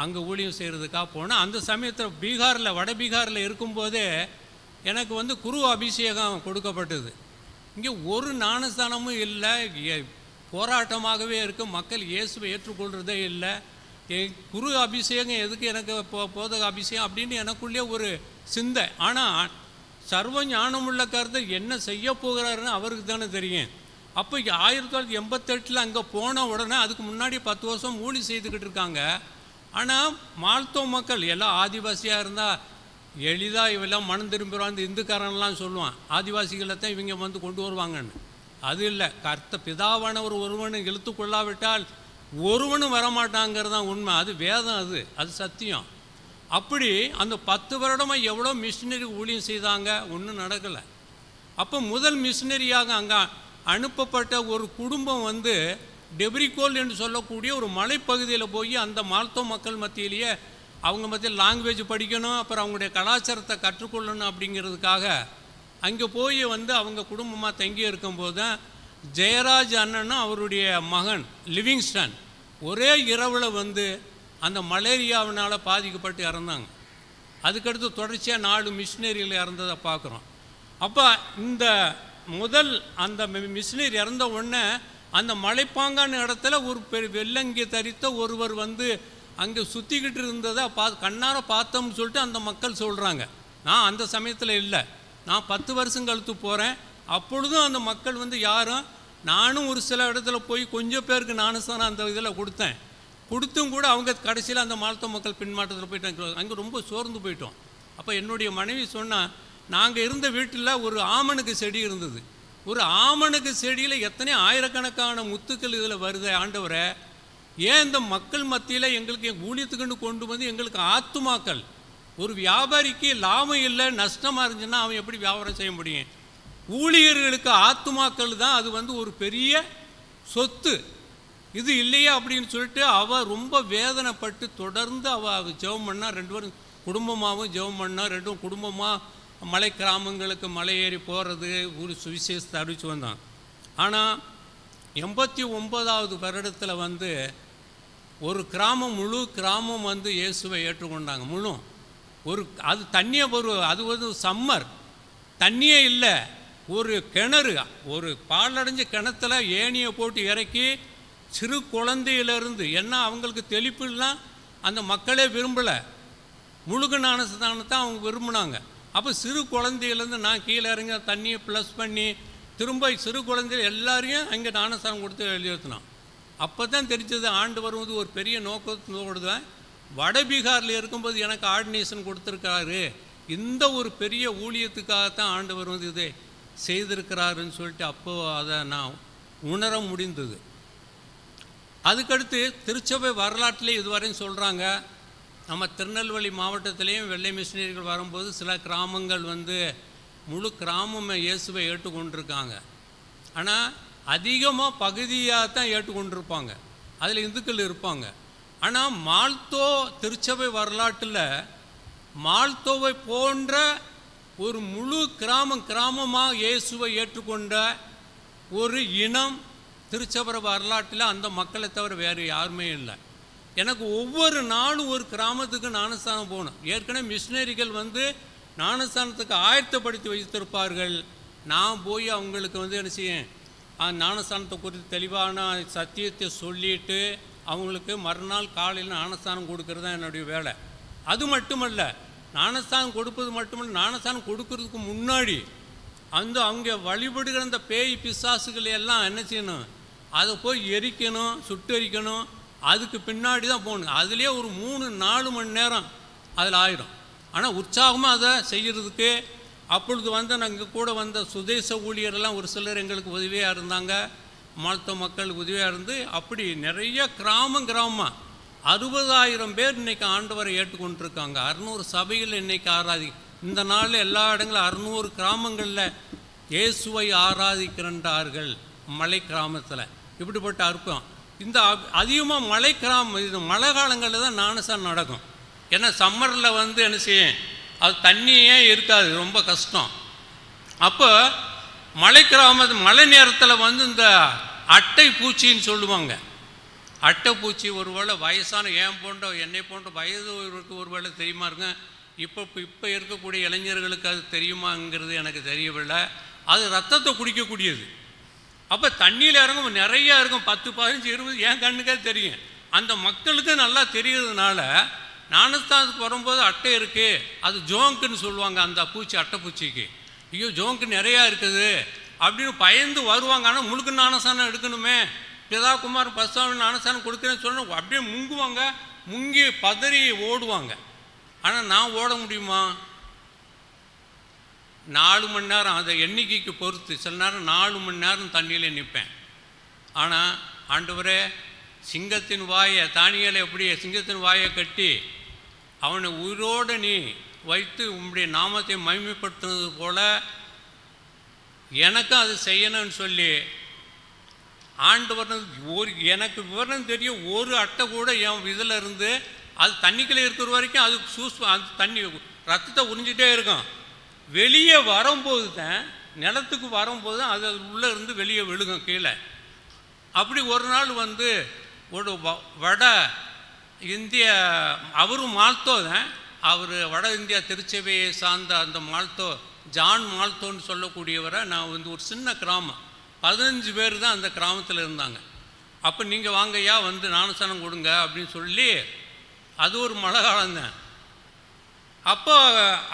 அங்கே ஊழியம் செய்கிறதுக்காக போனேன். அந்த சமயத்தில் பீகாரில், வட பீகாரில் இருக்கும்போதே எனக்கு குரு அபிஷேகம் கொடுக்கப்பட்டது. இங்கே ஒரு ஞானஸ்தானமும் இல்லை, போராட்டமாகவே இருக்குது. மக்கள் இயேசுவை ஏற்றுக்கொள்கிறதே இல்லை. குரு அபிஷேகம் எதுக்கு எனக்கு போதக அபிஷேகம் அப்படின்னு எனக்குள்ளே ஒரு சிந்தை. ஆனால் சர்வ ஞானமுள்ள கருத்தை என்ன செய்ய போகிறாருன்னு அவருக்கு தானே தெரியும். அப்போ 1988 அங்கே போன உடனே அதுக்கு முன்னாடி 10 வருஷம் ஊழி செய்துக்கிட்டு இருக்காங்க. ஆனால் மால்தோ மக்கள் எல்லாம் ஆதிவாசியாக இருந்தால் எளிதாக இவெல்லாம் மனம் திரும்பிடுவான், இந்த இந்துக்காரன்லாம் சொல்லுவான், ஆதிவாசிகளை தான் இவங்க கொண்டு வருவாங்கன்னு. அது இல்லை, பிதாவானவர் ஒருவனை இழுத்து கொள்ளாவிட்டால் ஒருவனும் வரமாட்டாங்கிறது தான் உண்மை. அது வேதம், அது சத்தியம். அப்படி அந்த 10 வருடமாக எவ்வளோ மிஷினரி ஊழியம் செய்தாங்க, ஒன்றும் நடக்கலை. அப்போ முதல் மிஷினரியாக அங்கே அனுப்பப்பட்ட ஒரு குடும்பம் டெப்ரிகோல் என்று சொல்லக்கூடிய ஒரு மலைப்பகுதியில் போய் அந்த மால்தோ மக்கள் மத்தியிலேயே அவங்க மத்தியில் லாங்குவேஜ் படிக்கணும், அப்புறம் அவங்களுடைய கலாச்சாரத்தை கற்றுக்கொள்ளணும் அப்படிங்கிறதுக்காக அங்கே போய் அவங்க குடும்பமாக தங்கி இருக்கும்போது தான் ஜெயராஜ் அண்ணனும் அவருடைய மகன் லிவிங்ஸ்டன் ஒரே இரவில் அந்த மலேரியாவினால் பாதிக்கப்பட்டு இறந்தாங்க. அதுக்கடுத்து தொடர்ச்சியாக 4 மிஷினரிகள் இறந்ததை பார்க்குறோம். அப்போ இந்த முதல் அந்த மிஷினரி இறந்த உடனே அந்த மலைப்பாங்கான இடத்துல ஒரு வெள்ளங்கி தரித்த ஒருவர் வந்து அங்கே சுற்றிக்கிட்டு இருந்ததை கண்ணார பார்த்தோம்னு சொல்லிட்டு அந்த மக்கள் சொல்கிறாங்க. நான் அந்த சமயத்தில் இல்லை, நான் 10 வருஷம் கழித்து போகிறேன். அப்பொழுதும் அந்த மக்கள் வந்து யாரும், நானும் ஒரு சில இடத்துல போய் கொஞ்சம் பேருக்கு ஞானஸ்தானம் அந்த இதில் கொடுத்தும் கூட அவங்க கடைசியில் அந்த மால்த்த மக்கள் பின்மாற்றத்தில் போயிட்டாங்க. அங்கே ரொம்ப சோர்ந்து போயிட்டோம். அப்போ என்னுடைய மனைவி சொன்னால், நாங்கள் இருந்த வீட்டில் ஒரு ஆமணுக்கு செடி இருந்தது. ஒரு ஆமணுக்கு செடியில் எத்தனை ஆயிரக்கணக்கான முத்துக்கள் இதில் வருது ஆண்டவரை, ஏன் இந்த மக்கள் மத்தியில் எங்களுக்கு ஊழியத்துக்குன்னு கொண்டு வந்து எங்களுக்கு ஆத்துமாக்கள், ஒரு வியாபாரிக்கு லாபம் இல்லை நஷ்டமாக இருந்துச்சுன்னா அவன் எப்படி வியாபாரம் செய்ய முடியும்? ஊழியர்களுக்கு ஆத்துமாக்கள் தான் அது வந்து ஒரு பெரிய சொத்து. இது இல்லையா அப்படின்னு சொல்லிட்டு அவள் ரொம்ப வேதனைப்பட்டு தொடர்ந்து அவள் ஜெபம் பண்ணா. 2 பேரும் குடும்பமாகவும் ஜெபம் பண்ணா. 2 குடும்பமாக மலை கிராமங்களுக்கு மலை ஏறி போகிறது, ஒரு சுவிசேஷத்தை அறிவித்து வந்தான். ஆனால் 89வது வருடத்தில் வந்து ஒரு கிராமம், முழு கிராமம் வந்து இயேசுவை ஏற்றுக்கொண்டாங்க. முழு ஒரு அது தண்ணியை அது வந்து சம்மர், தண்ணியே இல்லை. ஒரு கிணறு, ஒரு பாலடைஞ்ச கிணத்துல ஏணியை போட்டு இறக்கி சிறு குழந்தையிலேருந்து, ஏன்னா அவங்களுக்கு தெளிப்புலாம் அந்த மக்களே விரும்பலை, முழுகு ஞானஸ்தானத்தை அவங்க விரும்பினாங்க. அப்போ சிறு குழந்தையிலேருந்து நான் கீழே இறங்க தண்ணியை ப்ளஸ் பண்ணி திரும்ப சிறு குழந்தைகள் எல்லாரையும் அங்கே ஞானஸ்தானம் கொடுத்து எழுதினான். அப்போ தான் தெரிஞ்சது ஆண்டு வருவது ஒரு பெரிய நோக்கத்தோடு தான் வட பீகாரில் இருக்கும்போது எனக்கு ஆர்டினேஷன் கொடுத்துருக்காரு, இந்த ஒரு பெரிய ஊழியத்துக்காகத்தான் ஆண்டு வருவது இதை செய்திருக்கிறாருன்னு சொல்லிட்டு அப்போது அதை நான் உணர முடிந்தது. அதுக்கடுத்து திருச்சபை வரலாற்றிலே இதுவரையும் சொல்கிறாங்க, நம்ம திருநெல்வேலி மாவட்டத்திலேயும் வெள்ளை மிஷினரிகள் வரும்போது சில கிராமங்கள் வந்து முழு கிராமமே இயேசுவை ஏற்றுக்கொண்டிருக்காங்க. ஆனால் அதிகமாக பகுதியாக தான் ஏற்றுக்கொண்டிருப்பாங்க, அதில் இந்துக்கள் இருப்பாங்க. ஆனால் மால்தோ திருச்சபை வரலாற்றில் மால்தோவை போன்ற ஒரு முழு கிராமமாக இயேசுவை ஏற்றுக்கொண்ட ஒரு இனம் திருச்சபை வரலாற்றில் அந்த மக்களை தவிர வேறு யாருமே இல்லை. எனக்கு ஒவ்வொரு நாளும் ஒரு கிராமத்துக்கு ஞானஸ்தானம் போகணும். ஏற்கனவே மிஷினரிகள் வந்து ஞானஸ்தானத்துக்கு ஆயத்தப்படுத்தி வைத்திருப்பார்கள். நான் போய் அவங்களுக்கு வந்து என்ன செய்யேன், ஞானஸ்தானத்தை குறித்து தெளிவான சத்தியத்தை சொல்லிட்டு அவங்களுக்கு மறுநாள் காலையில் ஞானஸ்தானம் கொடுக்கறது தான் என்னுடைய வேலை. அது மட்டுமல்ல, ஞானஸ்தானம் கொடுப்பது மட்டுமல்ல, ஞானஸ்தானம் கொடுக்கறதுக்கு முன்னாடி அவங்க வழிபடுகிற அந்த பேய் பிசாசுகளை எல்லாம் என்ன செய்யணும், அதை போய் எரிக்கணும், சுட்டெரிக்கணும். அதுக்கு பின்னாடி தான் போகணும். அதுலேயே ஒரு 3-4 மணி நேரம் அதில் ஆயிடும். ஆனால் உற்சாகமாக அதை செய்கிறதுக்கு அப்பொழுது வந்து நாங்கள் கூட வந்த சுதேச ஊழியரெல்லாம் ஒரு சிலர் எங்களுக்கு உதவியாக இருந்தாங்க, மால்த்த மக்கள் உதவியாக இருந்து அப்படி நிறைய கிராமமாக 60,000 பேர் இன்றைக்கி ஆண்டவரை ஏற்றுக்கொண்டிருக்காங்க. 600 சபைகள் இன்றைக்கி இந்த நாளில் எல்லா இடங்களும் 600 கிராமங்களில் இயேசுவை ஆராதிக்கின்றார்கள். மலை கிராமத்தில் இப்படிப்பட்ட அற்பம். இந்த அதிகமாக இது மழை காலங்களில் தான் ஞானஸ்தானம் நடக்கும். ஏன்னா சம்மரில் வந்து என்ன செய்யும், அது தண்ணியே இருக்காது, ரொம்ப கஷ்டம். அப்போ மழை நேரத்தில் வந்து இந்த அட்டை பூச்சின்னு சொல்லுவாங்க. அட்டை பூச்சி ஒருவேளை வயசான என்னை போன்ற வயது ஒருவேளை தெரியுமா இருங்க. இப்போ இருக்கக்கூடிய இளைஞர்களுக்கு அது தெரியுமாங்கிறது எனக்கு தெரியவில்லை. அது ரத்தத்தை குடிக்கக்கூடியது. அப்போ தண்ணியில் இறங்கும் நிறையா இருக்கும், 10, 15, 20 என் கண்ணுக்கே தெரியும். அந்த மக்களுக்கு நல்லா தெரிகிறதுனால ஞானஸ்தானத்துக்கு வரும்போது அட்டை இருக்குது, அது ஜோங்குன்னு சொல்லுவாங்க. அந்த பூச்சி அட்டை பூச்சிக்கு ஐயோ ஜோங்கு நிறையா இருக்குது அப்படின்னு பயந்து வருவாங்க. ஆனால் முழுக்க ஞானஸ்தானம் எடுக்கணுமே, பிதா குமார் பசுவாமின் ஞானஸ்தானம் கொடுக்குறேன்னு சொன்னால் அப்படியே முங்குவாங்க, முங்கி பதறி ஓடுவாங்க. ஆனால் நான் ஓட முடியுமா? 4 மணி நேரம், அதை எண்ணிக்கைக்கு பொறுத்து சில நேரம் 4 மணி நேரம் தண்ணியில் நிற்பேன். ஆனால் ஆண்டவரே, சிங்கத்தின் வாயை தானியலை எப்படி சிங்கத்தின் வாயை கட்டி அவனை உயிரோடு நீ வைத்து உம்முடைய நாமத்தை மகிமைப்படுத்துனது போல எனக்கும் அது செய்யணும்னு சொல்லி ஆண்டவர் எனக்கு விவரம் தெரியும். ஒரு அட்டை கூட என் இதில் இருந்து அது தண்ணிக்குள்ளே இருக்கிற வரைக்கும் அது தண்ணி ரத்தத்தை உறிஞ்சிட்டே இருக்கும். வெளியே வரும்போது தான், நிலத்துக்கு வரும்போது தான் அது உள்ளே இருந்து வெளியே விழுகும் கீழே. அப்படி ஒரு நாள் வந்து ஒரு வட இந்திய அவரும் மால்த்தோ தான், அவர் வட இந்தியா திருச்சபையை சார்ந்த அந்த மால்தோ ஜான் மால்தோன்னு சொல்லக்கூடியவரை நான் வந்து ஒரு சின்ன கிராமம் 15 பேர் தான் அந்த கிராமத்தில் இருந்தாங்க. அப்போ நீங்கள் வாங்கய்யா வந்து ஞானஸ்நானம் கொடுங்க அப்படின்னு சொல்லி, அது ஒரு மழை காலம்தான். அப்போ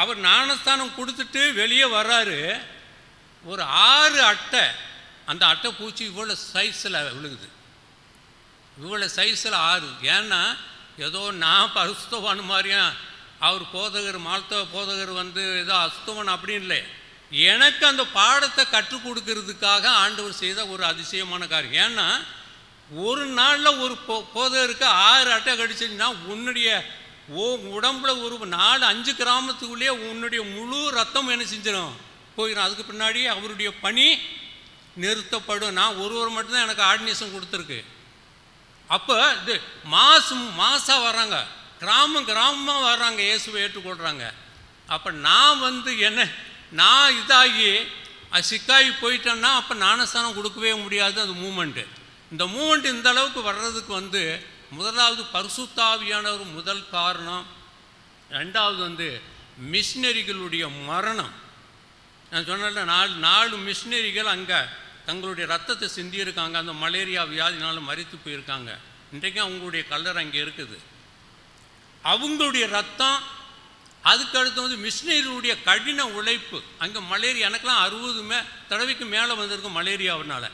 அவர் ஞானஸ்தானம் கொடுத்துட்டு வெளியே வர்றாரு. ஒரு 6 அட்டை, அந்த அட்டை பூச்சி இவ்வளோ சைஸில் விழுகுது. இவ்வளோ சைஸில் 6. ஏன்னா ஏதோ நான் பரிசுத்தவான் மாதிரியும் அவர் போதகர் மால்தோ போதகர் வந்து ஏதோ அசுத்தவன் அப்படின்னு இல்லை. எனக்கு அந்த பாடத்தை கற்றுக் கொடுக்கறதுக்காக ஆண்டவர் செய்த ஒரு அதிசயமான காரியம். ஏன்னா ஒரு நாளில் ஒரு போதகருக்கு 6 அட்டை கடிச்சிச்சுன்னா உன்னுடைய உடம்புல ஒரு 4-5 கிராமத்துக்குள்ளேயே உன்னுடைய முழு ரத்தம் என்ன செஞ்சிடும், போயிடும். அதுக்கு பின்னாடி அவருடைய பணி நிறுத்தப்படும். நான் ஒருவர் மட்டும்தான் எனக்கு ஆர்டினேஷன் கொடுத்துருக்கு. அப்போ இது மாதம் வர்றாங்க, கிராமமாக வர்றாங்க, இயேசுவை ஏற்றுக்கொள்கிறாங்க. அப்போ நான் வந்து நான் இதாகி சிக்காகி போயிட்டேன்னா அப்போ ஞானஸ்தானம் கொடுக்கவே முடியாது. அது மூமெண்ட்டு. இந்த மூமெண்ட் இந்த அளவுக்கு வர்றதுக்கு வந்து முதலாவது பரிசுத்தாவியானவர் முதல் காரணம். ரெண்டாவது வந்து மிஷினரிகளுடைய மரணம். நான் சொன்னல 4 மிஷினரிகள் அங்கே தங்களுடைய ரத்தத்தை சிந்தியிருக்காங்க. அந்த மலேரியா வியாதினால் மரித்து போயிருக்காங்க. இன்றைக்கும் அவங்களுடைய கல்லறை அங்கே இருக்குது. அவங்களுடைய ரத்தம், அதுக்கடுத்து வந்து மிஷினரிகளுடைய கடின உழைப்பு. அங்கே மலேரியா எனக்கெல்லாம் 60 தடவைக்கு மேலே வந்திருக்கும் மலேரியாவினால்.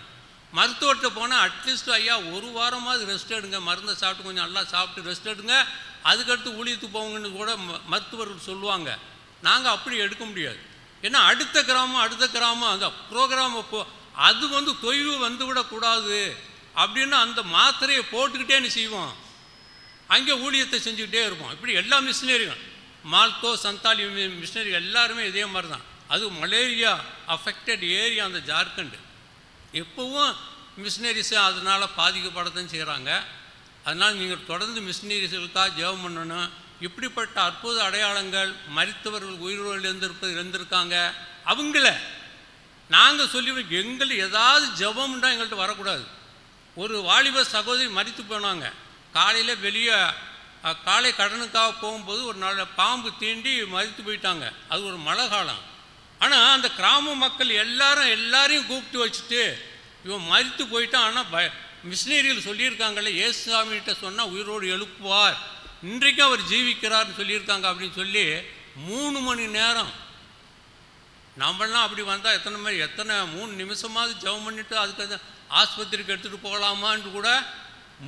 மருத்துவர்கிட்ட போனால் அட்லீஸ்ட் ஐயா ஒரு வாரமாவது ரெஸ்ட் எடுங்க, மருந்தை சாப்பிட்டு கொஞ்சம் நல்லா சாப்பிட்டு ரெஸ்ட் எடுங்க, அதுக்கடுத்து ஊழியத்துக்கு போங்கன்னு கூட மருத்துவர்கள் சொல்லுவாங்க. நாங்கள் அப்படி எடுக்க முடியாது. ஏன்னா அடுத்த கிராமம் அந்த ப்ரோக்ராம் அது வந்து தொய்வு வந்து விடக்கூடாது அப்படின்னு அந்த மாத்திரையை போட்டுக்கிட்டே செய்வோம். அங்கே ஊழியத்தை செஞ்சுக்கிட்டே இருப்போம். இப்படி எல்லா மிஷினரிகள், மால்தோ சந்தாலி மிஷினரிகள் எல்லாருமே இதே மாதிரி தான். அது மலேரியா அஃபெக்டட் ஏரியா அந்த ஜார்க்கண்டு. எப்போவும் மிஷினரிஸை அதனால் பாதிக்கப்படத்தான் செய்கிறாங்க. அதனால் நீங்கள் தொடர்ந்து மிஷினரிஸுக்காக ஜெபம் பண்ணணும். இப்படிப்பட்ட அற்புத அடையாளங்கள், மரித்தவர்கள் உயிரோடு இருந்திருக்காங்க. அவங்கள நாங்கள் சொல்லிவிட எங்களை ஏதாவது ஜெபம்ன்றா எங்கள்கிட்ட வரக்கூடாது. ஒரு வாலிப சகோதரி மரித்து போனாங்க. காலையில் வெளியே காலை கடனுக்காக போகும்போது ஒரு நாள் பாம்பு தீண்டி மரித்து போயிட்டாங்க. அது ஒரு மழை காலம். ஆனால் அந்த கிராம மக்கள் எல்லாரையும் கூப்பிட்டு வச்சுட்டு இவன் மரித்து போயிட்டான். ஆனால் மிஷினரிகள் சொல்லியிருக்காங்கல்ல, இயேசுசாமிகிட்ட சொன்னால் உயிரோடு எழுப்புவார், இன்றைக்கும் அவர் ஜீவிக்கிறார்னு சொல்லியிருக்காங்க அப்படின்னு சொல்லி 3 மணி நேரம். நம்மளாம் அப்படி வந்தால் எத்தனை 3 நிமிஷமாவது ஜெபம் பண்ணிவிட்டு அதுக்கு ஆஸ்பத்திரிக்கு எடுத்துகிட்டு போகலாமான்னு கூட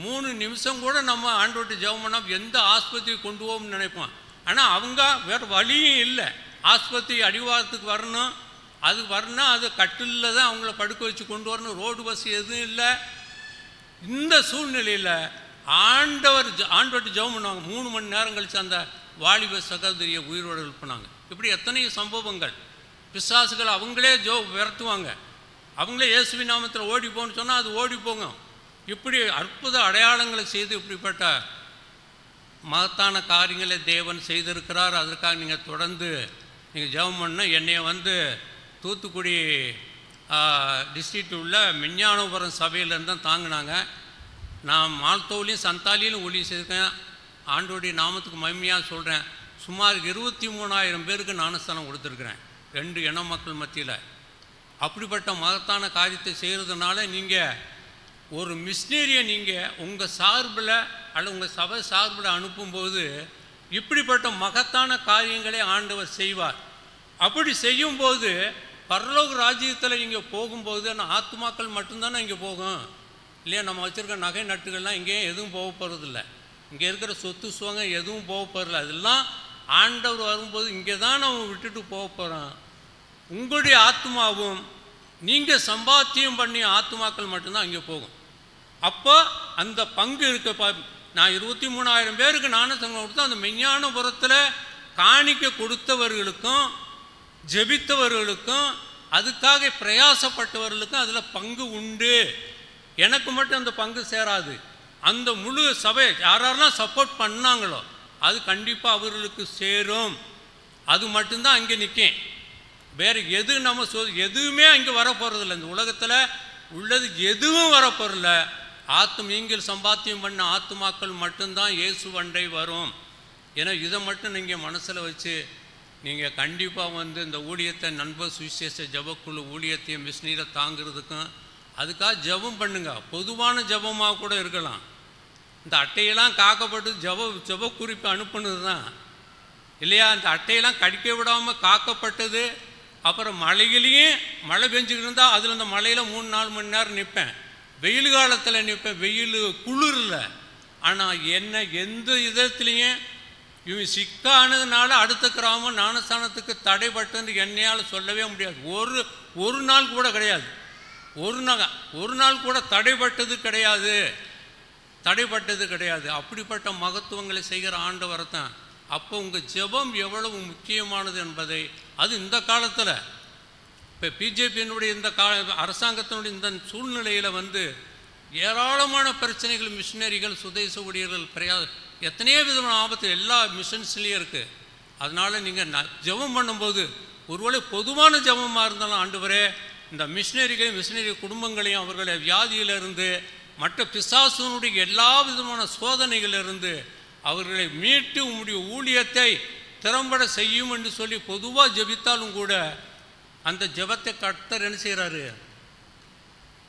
3 நிமிஷம் கூட நம்ம ஆண்டவர்கிட்ட ஜெபம் பண்ணால் எந்த ஆஸ்பத்திரிக்கு கொண்டு போவோம்னு நினைப்போம். ஆனால் அவங்க வேறு வழியும் இல்லை. ஆஸ்பத்திரி அடிவாரத்துக்கு வரணும், அது வரணும், அது கட்டிலில் தான் அவங்கள படுக்க வச்சு கொண்டு வரணும், ரோடு பஸ் எதுவும் இல்லை. இந்த சூழ்நிலையில் ஆண்டவர்கிட்ட ஜெபம் பண்ணுவாங்க. 3 மணி நேரம் கழித்து அந்த வாலிப சகோதரியை உயிரோடு எழுப்பினாங்க. இப்படி எத்தனையோ சம்பவங்கள். பிசாசுகள் அவங்களே விரட்டுவாங்க. அவங்களே இயேசுவின் நாமத்தில் ஓடி போகணும்னு சொன்னால் அது ஓடி போங்க. இப்படி அற்புத அடையாளங்களை செய்து இப்படிப்பட்ட மகத்தான காரியங்களை தேவன் செய்திருக்கிறார். அதற்காக நீங்கள் தொடர்ந்து நீங்கள் ஜெபம் பண்ண. என்னை வந்து தூத்துக்குடி டிஸ்ட்ரிக்ட் உள்ள மிஞ்ஞானபுரம் சபையிலேருந்து தான் தாங்கினாங்க. நான் மால்தோவிலையும் சந்தாலியிலும் ஊழியம் செய்திருக்கேன். ஆண்டோடைய நாமத்துக்கு மகிமையாக சொல்கிறேன். சுமார் 23,000 பேருக்கு ஞானஸ்தானம் கொடுத்துருக்குறேன் 2 இன மக்கள் மத்தியில். அப்படிப்பட்ட மகத்தான காரியத்தை செய்கிறதுனால நீங்கள் ஒரு மிஷினரியை நீங்கள் உங்கள் சார்பில் அல்லது உங்கள் சபை சார்பில் அனுப்பும்போது இப்படிப்பட்ட மகத்தான காரியங்களை ஆண்டவர் செய்வார். அப்படி செய்யும்போது பரலோக ராஜ்யத்தில் நீங்கள் போகும்போது அந்த ஆத்துமாக்கள் மட்டும்தானே இங்கே போகும் இல்லையா? நம்ம வச்சுருக்க நகை நட்டுகள்லாம் இங்கேயும் எதுவும் போக போகிறதில்ல. இங்கே இருக்கிற சொத்து சுவங்க எதுவும் போக போகிறதில்ல. அதெல்லாம் ஆண்டவர் வரும்போது இங்கே தான் நம்ம விட்டுட்டு போக போகிறோம். உங்களுடைய ஆத்மாவும் நீங்கள் சம்பாத்தியம் பண்ணி ஆத்மாக்கள் மட்டும்தான் இங்கே போகும். அப்போ அந்த பங்கு இருக்க நான் 23,000 பேருக்கு ஞானஸ்நானம் கொடுத்தா அந்த மெஞ்ஞானபுரத்தில் காணிக்க கொடுத்தவர்களுக்கும் ஜெபித்தவர்களுக்கும் அதுக்காக பிரயாசப்பட்டவர்களுக்கும் அதில் பங்கு உண்டு. எனக்கு மட்டும் அந்த பங்கு சேராது. அந்த முழு சபை யாரெல்லாம் சப்போர்ட் பண்ணாங்களோ அது கண்டிப்பாக அவர்களுக்கு சேரும். அது மட்டும்தான் அங்கே நிற்கும். வேறு எது நம்ம எதுவுமே அங்கே வரப்போகிறதில்ல. இந்த உலகத்தில் உள்ளது எதுவும் வரப்போகிறதில்ல. நீங்கள் சம்பாத்தியம் பண்ண ஆத்துமாக்கள் மட்டும்தான் இயேசு வண்டை வரும். ஏன்னா இதை மட்டும் நீங்கள் மனசில் வச்சு நீங்கள் கண்டிப்பாக வந்து இந்த ஊழியத்தை நண்பர் சுவிசேஷ ஜபக்குழு ஊழியத்தையும் மிஷினரை தாங்கிறதுக்கும் அதுக்காக ஜபம் பண்ணுங்க. பொதுவான ஜபமாக கூட இருக்கலாம். இந்த அட்டையெல்லாம் காக்கப்பட்டு ஜப குறிப்பு அனுப்புனது தான் இல்லையா? அந்த அட்டையெல்லாம் கடிக்க விடாமல் காக்கப்பட்டது. அப்புறம் மழையிலையும் மழை பெஞ்சுக்கிட்டு இருந்தால் அதில் அந்த மழையில் 3-4 மணி நேரம் நிற்பேன். வெயில் காலத்தில் நிற்பேன், வெயில் குளிரில். ஆனால் என்ன எந்த விதத்துலேயும் இவன் சிக்கானதுனால அடுத்த கிராமம் ஞானஸ்தானத்துக்கு தடைப்பட்டுன்னு என்னையால் சொல்லவே முடியாது. ஒரு நாள் கூட கிடையாது. ஒரு நாள் கூட தடைப்பட்டது கிடையாது. அப்படிப்பட்ட மகத்துவங்களை செய்கிற ஆண்டவரை தான். அப்போ உங்கள் ஜெபம் எவ்வளவு முக்கியமானது என்பதை அது இந்த காலத்தில் இப்போ பிஜேபியினுடைய இந்த அரசாங்கத்தினுடைய இந்த சூழ்நிலையில் வந்து ஏராளமான பிரச்சனைகள், மிஷினரிகள், சுதேச ஊழியர்கள் எத்தனையோ விதமான ஆபத்து எல்லா மிஷன்ஸ்லேயும் இருக்குது. அதனால் நீங்கள் ஜெபம் பண்ணும்போது ஒருவேளை பொதுவான ஜெபமாக இருந்தாலும் ஆண்டவரே இந்த மிஷினரி குடும்பங்களையும் அவர்களை வியாதியிலிருந்து மற்ற பிசாசுனுடைய எல்லா விதமான சோதனைகளிலிருந்து அவர்களை மீட்டு உம்முடைய ஊழியத்தை திறம்பட செய்யும் என்று சொல்லி பொதுவாக ஜெபித்தாலும் கூட அந்த ஜெபத்தை கர்த்தர் என்ன செய்கிறாரு?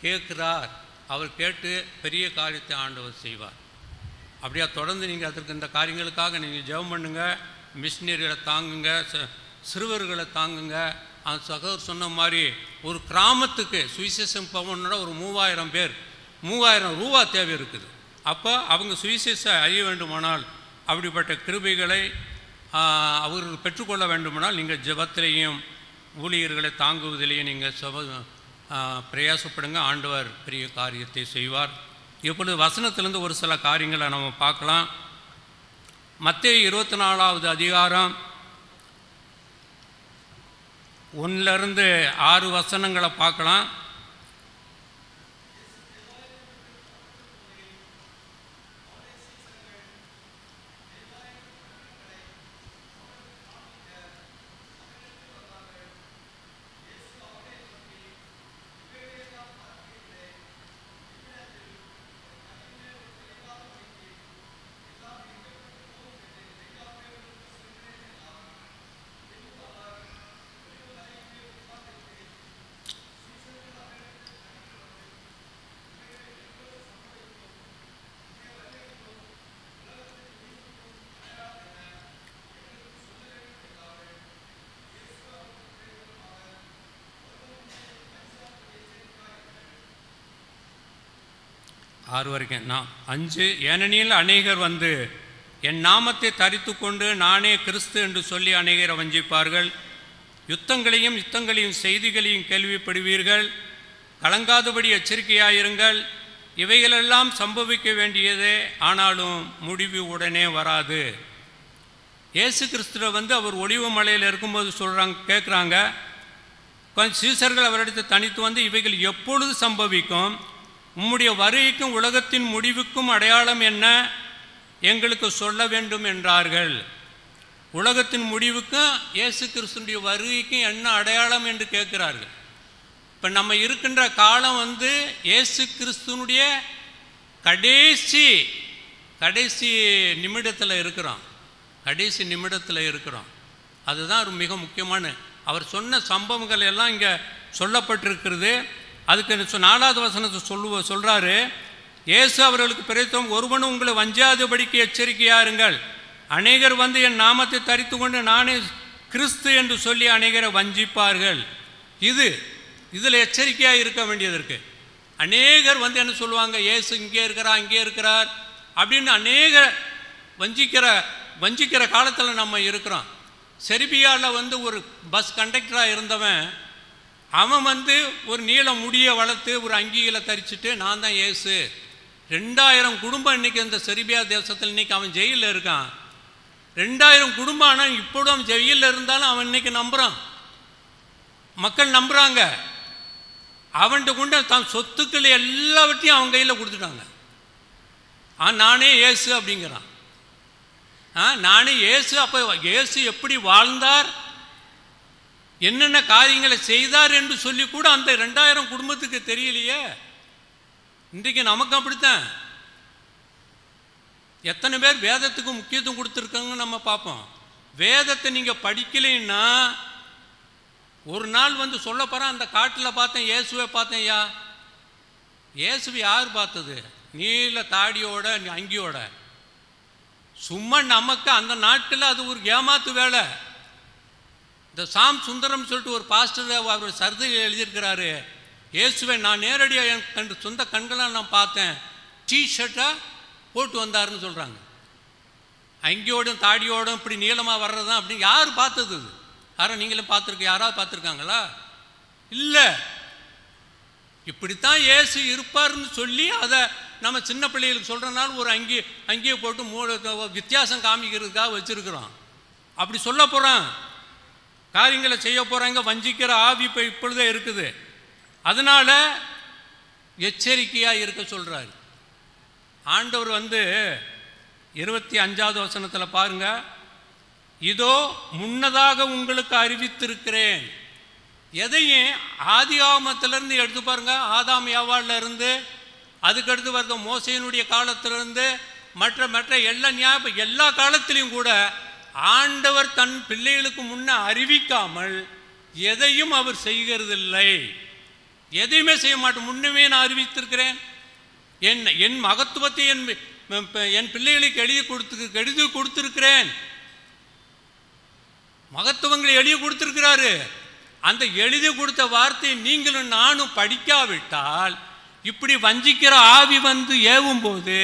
கேட்குறார். அவர் கேட்டு பெரிய காரியத்தை ஆண்டவர் செய்வார். அப்படியா தொடர்ந்து நீங்கள் அதற்கு இந்த காரியங்களுக்காக நீங்கள் ஜெபம் பண்ணுங்கள். மிஷினரிகளை தாங்குங்க, சிறுவர்களை தாங்குங்க. அந்த சகோதரர் சொன்ன மாதிரி ஒரு கிராமத்துக்கு சுவிசேஷம் போகணுன்னா ஒரு 3000 பேர் 3000 ரூபா தேவை இருக்குது. அப்போ அவங்க சுவிசேஷம் அறிய வேண்டுமானால் அப்படிப்பட்ட கிருபைகளை அவர்கள் பெற்றுக்கொள்ள வேண்டுமானால் நீங்கள் ஜெபத்திலேயும் ஊழியர்களை தாங்குவதிலேயும் நீங்கள் பிரயாசப்படுங்க. ஆண்டவர் பெரிய காரியத்தை செய்வார். இப்பொழுது வசனத்திலிருந்து ஒரு சில காரியங்களை நம்ம பார்க்கலாம். மத்தேயு 24வது அதிகாரம் 1லிருந்து 6 வசனங்களை பார்க்கலாம். ஆறு வரைக்கும் 5. ஏனெனில் அநேகர் வந்து என் நாமத்தை தரித்து கொண்டு நானே கிறிஸ்து என்று சொல்லி அநேகரை வஞ்சிப்பார்கள். யுத்தங்களையும் செய்திகளையும் கேள்விப்படுவீர்கள். கலங்காதபடி எச்சரிக்கையாயிருங்கள். இவைகளெல்லாம் சம்பவிக்க வேண்டியதே, ஆனாலும் முடிவு உடனே வராது. இயேசு கிறிஸ்துவை வந்து அவர் ஒலிவ மலையில் இருக்கும்போது கேட்குறாங்க. கொஞ்சம் சீசர்கள் அவரிடத்தை தனித்து வந்து இவைகள் எப்பொழுது சம்பவிக்கும்? உம்முடைய வருகைக்கும் உலகத்தின் முடிவுக்கும் அடையாளம் என்ன? எங்களுக்கு சொல்ல வேண்டும் என்றார்கள். உலகத்தின் முடிவுக்கும் இயேசு கிறிஸ்துடைய வருகைக்கும் என்ன அடையாளம் என்று கேட்கிறார்கள். இப்போ நம்ம இருக்கின்ற காலம் வந்து இயேசு கிறிஸ்துனுடைய கடைசி நிமிடத்தில் இருக்கிறோம். அதுதான் மிக முக்கியமான. அவர் சொன்ன சம்பவங்கள் எல்லாம் இங்கே சொல்லப்பட்டிருக்கிறது. அதுக்கு 4வது வசனத்தை சொல்கிறாரு. இயேசு அவர்களுக்கு பிரதித்தம், ஒருவனும் உங்களை வஞ்சாதபடிக்கு எச்சரிக்கையாருங்கள். அநேகர் வந்து என் நாமத்தை தரித்து கொண்டு நானே கிறிஸ்து என்று சொல்லி அநேகரை வஞ்சிப்பார்கள். இதில் எச்சரிக்கையாக இருக்க வேண்டியது இருக்குது. அநேகர் வந்து என்ன சொல்லுவாங்க? இயேசு இங்கே இருக்கிறார், அங்கே இருக்கிறார் அப்படின்னு அநேக வஞ்சிக்கிற காலத்தில் நம்ம இருக்கிறோம். செர்பியாவில் வந்து ஒரு பஸ் கண்டக்டராக இருந்தவன், அவன் வந்து ஒரு நீள முடியை வளர்த்து ஒரு அங்கிகளை தரிச்சுட்டு நான் தான் இயேசு. 2000 குடும்பம் இன்றைக்கி இந்த செர்பியா தேசத்தில் இன்றைக்கி அவன் ஜெயிலில் இருக்கான். 2000 குடும்பம். ஆனால் இப்போது அவன் ஜெயிலில் இருந்தாலும் அவன் இன்றைக்கி நம்புகிறான், மக்கள் நம்புகிறாங்க. அவன்கிட்ட கொண்டு தான் சொத்துக்கள் எல்லாவற்றையும் அவன் கையில் கொடுத்துட்டாங்க. நானே இயேசு அப்படிங்கிறான். நானே இயேசு. அப்போ இயேசு எப்படி வாழ்ந்தார், என்னென்ன காரியங்களை செய்தார் என்று சொல்லி கூட அந்த 2000 குடும்பத்துக்கு தெரியலையே. இன்றைக்கு நமக்கு அப்படித்தான். எத்தனை பேர் வேதத்துக்கு முக்கியத்துவம் கொடுத்துருக்காங்கன்னு நம்ம பார்ப்போம். வேதத்தை நீங்கள் படிக்கலைன்னா ஒரு நாள் வந்து சொல்ல போகிறேன், அந்த காட்டில் பார்த்தேன் இயேசுவை பார்த்தேன். ஐயா, இயேசுவை யார் பார்த்தது? நீல தாடியோட அங்கியோட. சும்மா நமக்கு அந்த நாட்டில் அது ஒரு ஏமாத்து வேலை. இந்த சாம் சுந்தரம் சொல்லிட்டு ஒரு பாஸ்டர் அவர் சர்தையில் எழுதியிருக்கிறாரு, இயேசுவை நான் நேரடியாக என் சொந்த கண்களால் நான் பார்த்தேன், டிஷர்ட்டாக போட்டு வந்தாருன்னு சொல்கிறாங்க. அங்கியோடும் தாடியோடும் இப்படி நீளமாக வர்றது தான் அப்படின்னு யார் பார்த்தது? யாரும் நீங்களும் பார்த்துருக்க, யாராவது பார்த்துருக்காங்களா? இல்லை. இப்படித்தான் இயேசு இருப்பார்னு சொல்லி அதை நம்ம சின்ன பிள்ளைகளுக்கு சொல்கிறனால ஒரு அங்கேயே போட்டு வித்தியாசம் காமிக்கிறதுக்காக வச்சுருக்குறோம். அப்படி சொல்ல போகிறான், காரியங்களை செய்ய போகிறாங்க, வஞ்சிக்கிற ஆவி இப்போ இப்பொழுதே இருக்குது. அதனால் எச்சரிக்கையாக இருக்க சொல்கிறார் ஆண்டவர். வந்து 25வது வசனத்தில் பாருங்க, இதோ முன்னதாக உங்களுக்கு அறிவித்திருக்கிறேன். எதையும் ஆதியாகமத்திலிருந்து எடுத்து பாருங்க, ஆதாம் ஏவாள்ல இருந்து, அதுக்கடுத்து வருத மோசையினுடைய காலத்திலிருந்து, மற்ற எல்லா காலத்திலையும் கூட ஆண்டவர் தன் பிள்ளைகளுக்கு முன்ன அறிவிக்காமல் எதையும் அவர் செய்கிறதில்லை. எதையுமே செய்ய மாட்டோம். முன்னமே நான் அறிவித்திருக்கிறேன், என் மகத்துவத்தை என் பிள்ளைகளுக்கு எழுதி கொடுத்திருக்கிறேன். மகத்துவங்களை எழுதி கொடுத்திருக்கிறாரு. அந்த எழுதி கொடுத்த வார்த்தையை நீங்களும் நானும் படிக்காவிட்டால் இப்படி வஞ்சிக்கிற ஆவி வந்து ஏவும் போது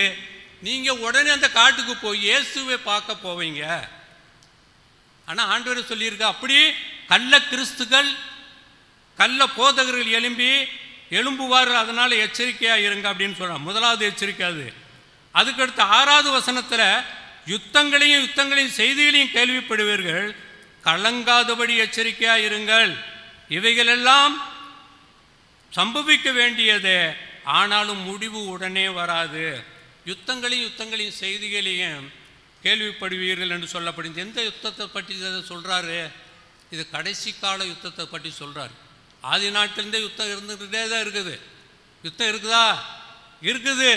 நீங்க உடனே அந்த காட்டுக்கு போய் இயேசுவை பார்க்க போவீங்க. ஆனா ஆண்டவர் சொல்லியிருக்க, அப்படி கள்ள கிறிஸ்துகள் கள்ள போதகர்கள் எழும்புவார்கள், அதனால எச்சரிக்கையா இருங்க அப்படின்னு சொல்றாங்க. முதலாவது எச்சரிக்கை அது. அதுக்கடுத்து 6வது வசனத்துல, யுத்தங்களையும் செய்திகளையும் கேள்விப்படுவீர்கள், கலங்காதபடி எச்சரிக்கையா இருங்கள். இவைகளெல்லாம் சம்பவிக்க வேண்டியது, ஆனாலும் முடிவு உடனே வராது. யுத்தங்களையும் செய்திகளையும் கேள்விப்படுவீர்கள் என்று சொல்லப்படுது. எந்த யுத்தத்தை பற்றி சொல்றாரு? இது கடைசி கால யுத்தத்தை பற்றி சொல்றாரு. ஆதி நாட்டிலிருந்தே யுத்தம் இருந்துகிட்டே தான் இருக்குது. யுத்தம் இருக்குதா? இருக்குது.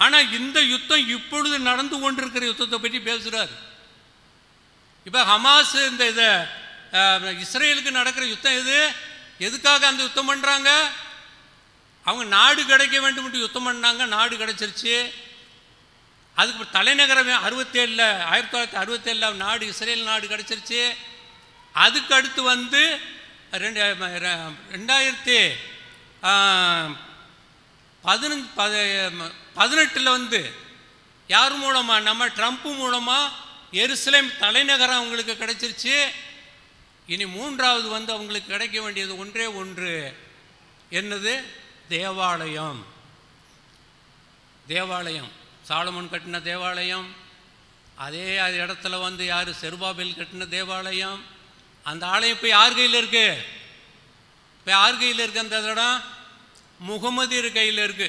ஆனால் இந்த யுத்தம் இப்பொழுது நடந்து கொண்டிருக்கிற யுத்தத்தை பற்றி பேசுகிறார். இப்போ ஹமாஸ் இந்த இஸ்ரேலுக்கு நடக்கிற யுத்தம் எதுக்காக அந்த யுத்தம் பண்ணுறாங்க? அவங்க நாடு கிடைக்க வேண்டும் என்று யுத்தம் பண்ணாங்க. நாடு கிடைச்சிருச்சு. அதுக்கு தலைநகரம் 1967 நாடு இஸ்ரேல் நாடு கிடைச்சிருச்சு. அதுக்கு அடுத்து வந்து 2018 வந்து யார் மூலமா? நம்ம ட்ரம்ப் மூலமா எருசலேம் தலைநகரம் அவங்களுக்கு கிடைச்சிருச்சு. இனி 3வது வந்து அவங்களுக்கு கிடைக்க வேண்டியது ஒன்றே ஒன்று. என்னது? தேவாலயம். சாலமோன் கட்டின தேவாலயம். அதே இடத்துல வந்து யார்? செருபாபேல் கட்டின தேவாலயம். அந்த ஆலயம் இப்போ யார் கையில் இருக்கு? அந்த இடம் முகமதியர் கையில் இருக்கு.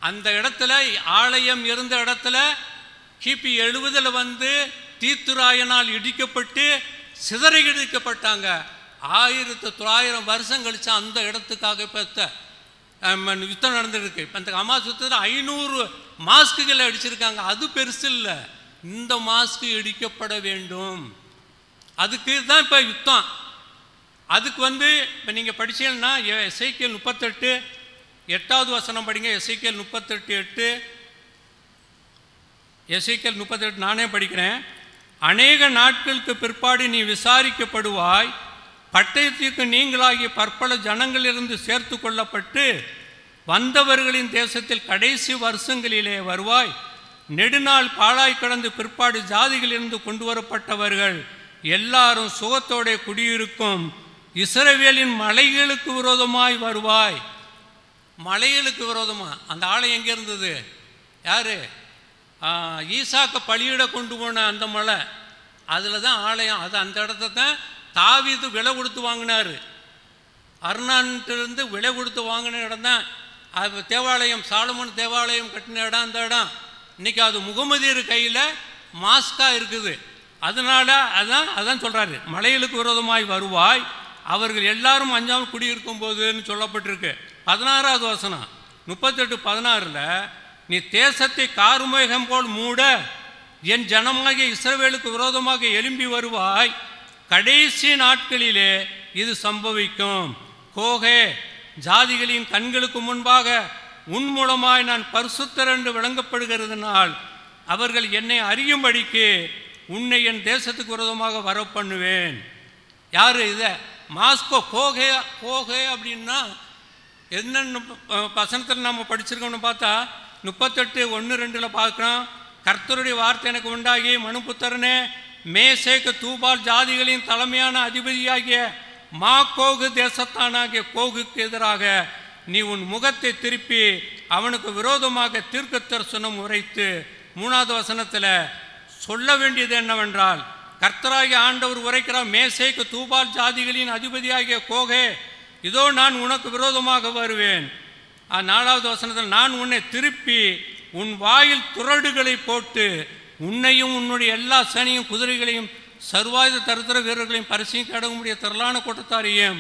அந்த இடத்துல ஆலயம் இருந்த இடத்துல கிபி 70 வந்து தீத்துராயனால் இடிக்கப்பட்டு சிதறடிக்கப்பட்டாங்க. 1900 வருஷம் கழிச்சு அந்த இடத்துக்காக இப்போ யுத்தம் நடந்துருக்கு. இப்போ அந்த ஹமாஸ் யுத்தத்தில் 500 மாஸ்குகளை அடிச்சிருக்காங்க. அது பெருசு இல்லை. இந்த மாஸ்கு இடிக்கப்பட வேண்டும். அதுக்கு தான் இப்போ யுத்தம். அதுக்கு வந்து இப்போ நீங்கள் படிச்சீங்கன்னா எசேக்கியேல் 38 8வது வசனம் படிங்க. எசேக்கியேல் 38:8. எசேக்கியேல் 38 நானே படிக்கிறேன். அநேக நாட்களுக்கு பிற்பாடு நீ விசாரிக்கப்படுவாய், பட்டயத்திற்கு நீங்களாகிய பற்பல ஜனங்களிலிருந்து சேர்த்து கொள்ளப்பட்டு வந்தவர்களின் தேசத்தில் கடைசி வருஷங்களிலே வருவாய். நெடுநாள் பாழாய் கடந்து பிற்பாடு ஜாதிகளிலிருந்து கொண்டு வரப்பட்டவர்கள் எல்லாரும் சுகத்தோட குடியிருக்கும் இஸ்ரவேலின் மலைகளுக்கு விரோதமாய் வருவாய். மலைகளுக்கு விரோதமா? அந்த ஆலயம் எங்கே இருந்தது? யாரு? ஈசாக்க பலியிட கொண்டு போன அந்த மலை, அதில் தான் ஆலயம். அது அந்த இடத்த தான் தாவீது விலை கொடுத்து வாங்கினார். அர்னான்ட்டிலிருந்து விலை கொடுத்து வாங்கின இடம் தான் அது தேவாலயம். சாலமோன் தேவாலயம் கட்டின இடம் அந்த இடம். இன்னைக்கு அது முகமதியர் கையில் மாஸ்கா இருக்குது. அதனால அதான் சொல்கிறாரு, மலைகளுக்கு விரோதமாய் வருவாய், அவர்கள் எல்லாரும் அஞ்சாமல் குடியிருக்கும் போதுன்னு சொல்லப்பட்டிருக்கு. 16வது வசனம் 38:16 நீ தேசத்தை கார்மேகம் போல் மூட என் ஜனமாகிய இஸ்ரவேலுக்கு விரோதமாக எழும்பி வருவாய். கடைசி நாட்களிலே இது சம்பவிக்கும். கோகே, ஜாதிகளின் கண்களுக்கு முன்பாக உன் மூலமாய் நான் பரிசுத்தர் என்று விளங்கப்படுகிறதுனால் அவர்கள் என்னை அறியும்படிக்கு உன்னை என் தேசத்துக்கு விரோதமாக வர பண்ணுவேன். யார் இதை? மாஸ்கோ. கோகே கோகே அப்படின்னா என்னென்ன வசனத்தில் நம்ம படிச்சிருக்கோம்னு பார்த்தா 38:1-2 பார்க்குறோம். கர்த்தருடைய வார்த்தை எனக்கு உண்டாகி, மனுபுத்திரனே, மேசேக்கு தூபால் ஜாதிகளின் தலைமையான அதிபதியாகிய மாகோகு தேசத்தானாகிய கோகுக்கு எதிராக நீ உன் முகத்தை திருப்பி அவனுக்கு விரோதமாக தீர்க்க தரிசனம் உரைத்து 3வது வசனத்தில் சொல்ல வேண்டியது என்னவென்றால், கர்த்தராகிய ஆண்டவர் உரைக்கிறார், மேசேக்கு தூபால் ஜாதிகளின் அதிபதியாகிய கோகே, இதோ நான் உனக்கு விரோதமாக வருவேன். 4வது வசனத்தில் நான் உன்னை திருப்பி உன் வாயில் துறடுகளை போட்டு உன்னையும் உன்னுடைய எல்லா சேனையும் குதிரைகளையும் சர்வாயுத தரித்திர வீரர்களையும் பரிசையும் கடவுடைய திரளான கூட்டத்தாரையும்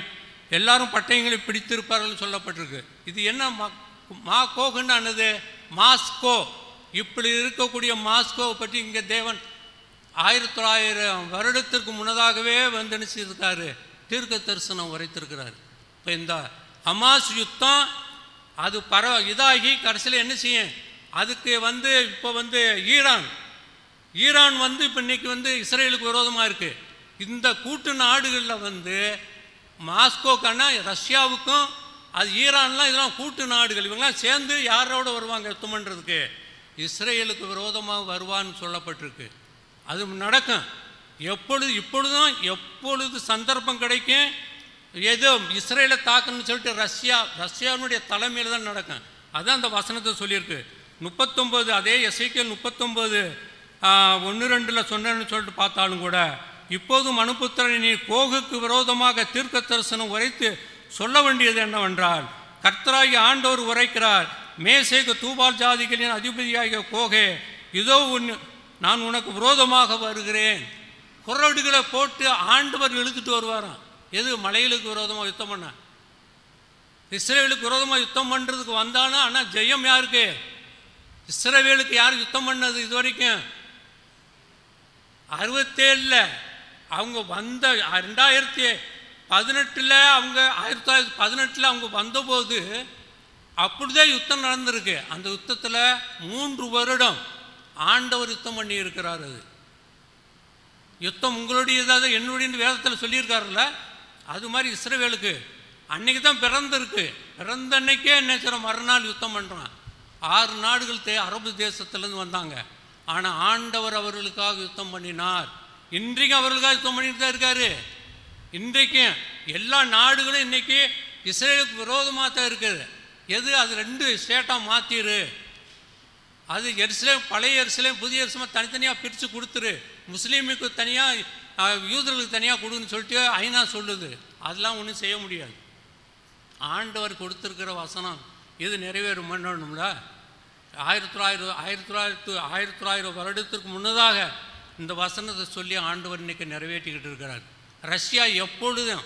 எல்லாரும் பட்டயங்களை பிடித்திருப்பார்கள் சொல்லப்பட்டிருக்கு. இது என்ன மாகோகுன்னு ஆனது? மாஸ்கோ. இப்படி இருக்கக்கூடிய மாஸ்கோவை பற்றி இங்கே தேவன் 1900 வருடத்திற்கு முன்னதாகவே வந்து நினைச்சிருக்காரு, தீர்க்க தரிசனம் உரைத்திருக்கிறார். இப்போ இந்த ஹமாஸ் யுத்தம் அது இதாகி கடைசியில் என்ன செய்யும்? அதுக்கு இப்போ ஈரான் இப்போ இன்னைக்கு இஸ்ரேலுக்கு விரோதமாக இருக்குது. இந்த கூட்டு நாடுகளில் மாஸ்கோக்கான ரஷ்யாவுக்கும் அது ஈரான்லாம் இதெல்லாம் கூட்டு நாடுகள். இவங்கெல்லாம் சேர்ந்து யாரோட வருவாங்க யுத்தம் பண்ணுறதுக்கு? இஸ்ரேலுக்கு விரோதமாக வருவான்னு சொல்லப்பட்டிருக்கு. அது நடக்கும். எப்பொழுது சந்தர்ப்பம் கிடைக்கும், ஏதோ இஸ்ரேலை தாக்கணும்னு சொல்லிட்டு ரஷ்யாவுடைய தலைமையில் தான் நடக்கும். அதான் அந்த வசனத்தை சொல்லியிருக்கு. 39 அதே எசேக்கியேல் 39:1-2 சொன்னேன்னு சொல்லிட்டு பார்த்தாலும் கூட, இப்போது மனுபுத்திரனை நீ கோகுக்கு விரோதமாக தீர்க்க தரிசனம் உரைத்து சொல்ல வேண்டியது என்னவென்றால், கர்த்தராகிய ஆண்டவர் உரைக்கிறார், மேசேக்கு தூபால் ஜாதிகளின் அதிபதியாகிய கோகே, இதோ நான் உனக்கு விரோதமாக வருகிறேன். குறடுகளை போட்டு ஆண்டவர் இழுத்துட்டு வருவாராம். எது? மலைகளுக்கு விரோதமாக யுத்தம் பண்ண, இஸ்ரேலுக்கு விரோதமாக யுத்தம் பண்ணுறதுக்கு வந்தானா. ஆனால் ஜெயம் யாருக்கு? இஸ்ரவேலுக்கு யார் யுத்தம் பண்ணது இது வரைக்கும்? 67 அவங்க 2018 அவங்க 1918 அவங்க வந்தபோது அப்படிதான் யுத்தம் நடந்திருக்கு. அந்த யுத்தத்தில் 3 வருடம் ஆண்டவர் யுத்தம் பண்ணி இருக்கிறார். அது யுத்தம் உங்களுடையதாக என்னுடைய வேதத்தில் சொல்லியிருக்காருல்ல, அது மாதிரி இஸ்ரவேலுக்கு அன்னைக்கு தான் பிறந்திருக்கு. பிறந்த அன்னைக்கே என்ன செய்ய மறுநாள் யுத்தம் பண்ணுறான். 6 நாடுகள் அரபு தேசத்துலேருந்து வந்தாங்க. ஆனால் ஆண்டவர் அவர்களுக்காக யுத்தம் பண்ணினார். இன்றைக்கும் அவர்களுக்காக யுத்தம் பண்ணிட்டு தான் இருக்காரு. இன்றைக்கும் எல்லா நாடுகளும் இன்றைக்கி இஸ்ரேலுக்கு விரோதமாக தான் இருக்குது. எது? அது 2 ஸ்டேட்டாக மாற்றிடு. அது எருசலேம், பழைய எருசலேம், புதிய எருசலேம் தனித்தனியாக பிரித்து கொடுத்துரு. முஸ்லீமுக்கு தனியாக, யூதர்களுக்கு தனியாக கொடுன்னு சொல்லிட்டு ஐநா சொல்லுது. அதெல்லாம் ஒன்றும் செய்ய முடியாது. ஆண்டவர் கொடுத்துருக்கிற வசனம் இது நிறைவேறும் பண்ணணும்ல. 1900 வருடத்திற்கு முன்னதாக இந்த வசனத்தை சொல்லி ஆண்டவர் இன்னைக்கு நிறைவேற்றிக்கிட்டு இருக்கிறார். ரஷ்யா எப்பொழுதும்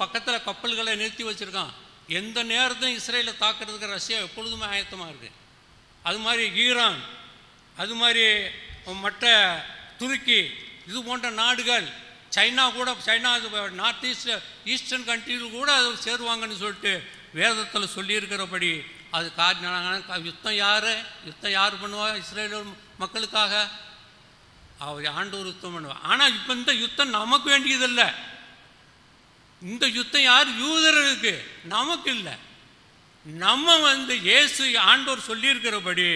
பக்கத்தில் கப்பல்களை நிறுத்தி வச்சுருக்கான். எந்த நேரத்தையும் இஸ்ரேலை தாக்குறதுக்கு ரஷ்யா எப்பொழுதுமே ஆயத்தமாக இருக்குது. அது மாதிரி ஈரான், அது மாதிரி மற்ற துருக்கி, இது போன்ற நாடுகள், சைனா நார்த் ஈஸ்டர்ன் கண்ட்ரியில் கூட அது சேருவாங்கன்னு சொல்லிட்டு வேதத்தில் சொல்லியிருக்கிறபடி அது யுத்தம் யார் பண்ணுவா? இஸ்ரேல் மக்களுக்காக அவர் ஆண்டவர் யுத்தம் பண்ணுவார். ஆனால் இப்போ இந்த யுத்தம் நமக்கு வேண்டியதில்லை. இந்த யுத்தம் யார்? யூதர்களுக்கு, நமக்கு இல்லை. நம்ம இயேசு ஆண்டவர் சொல்லியிருக்கிறபடி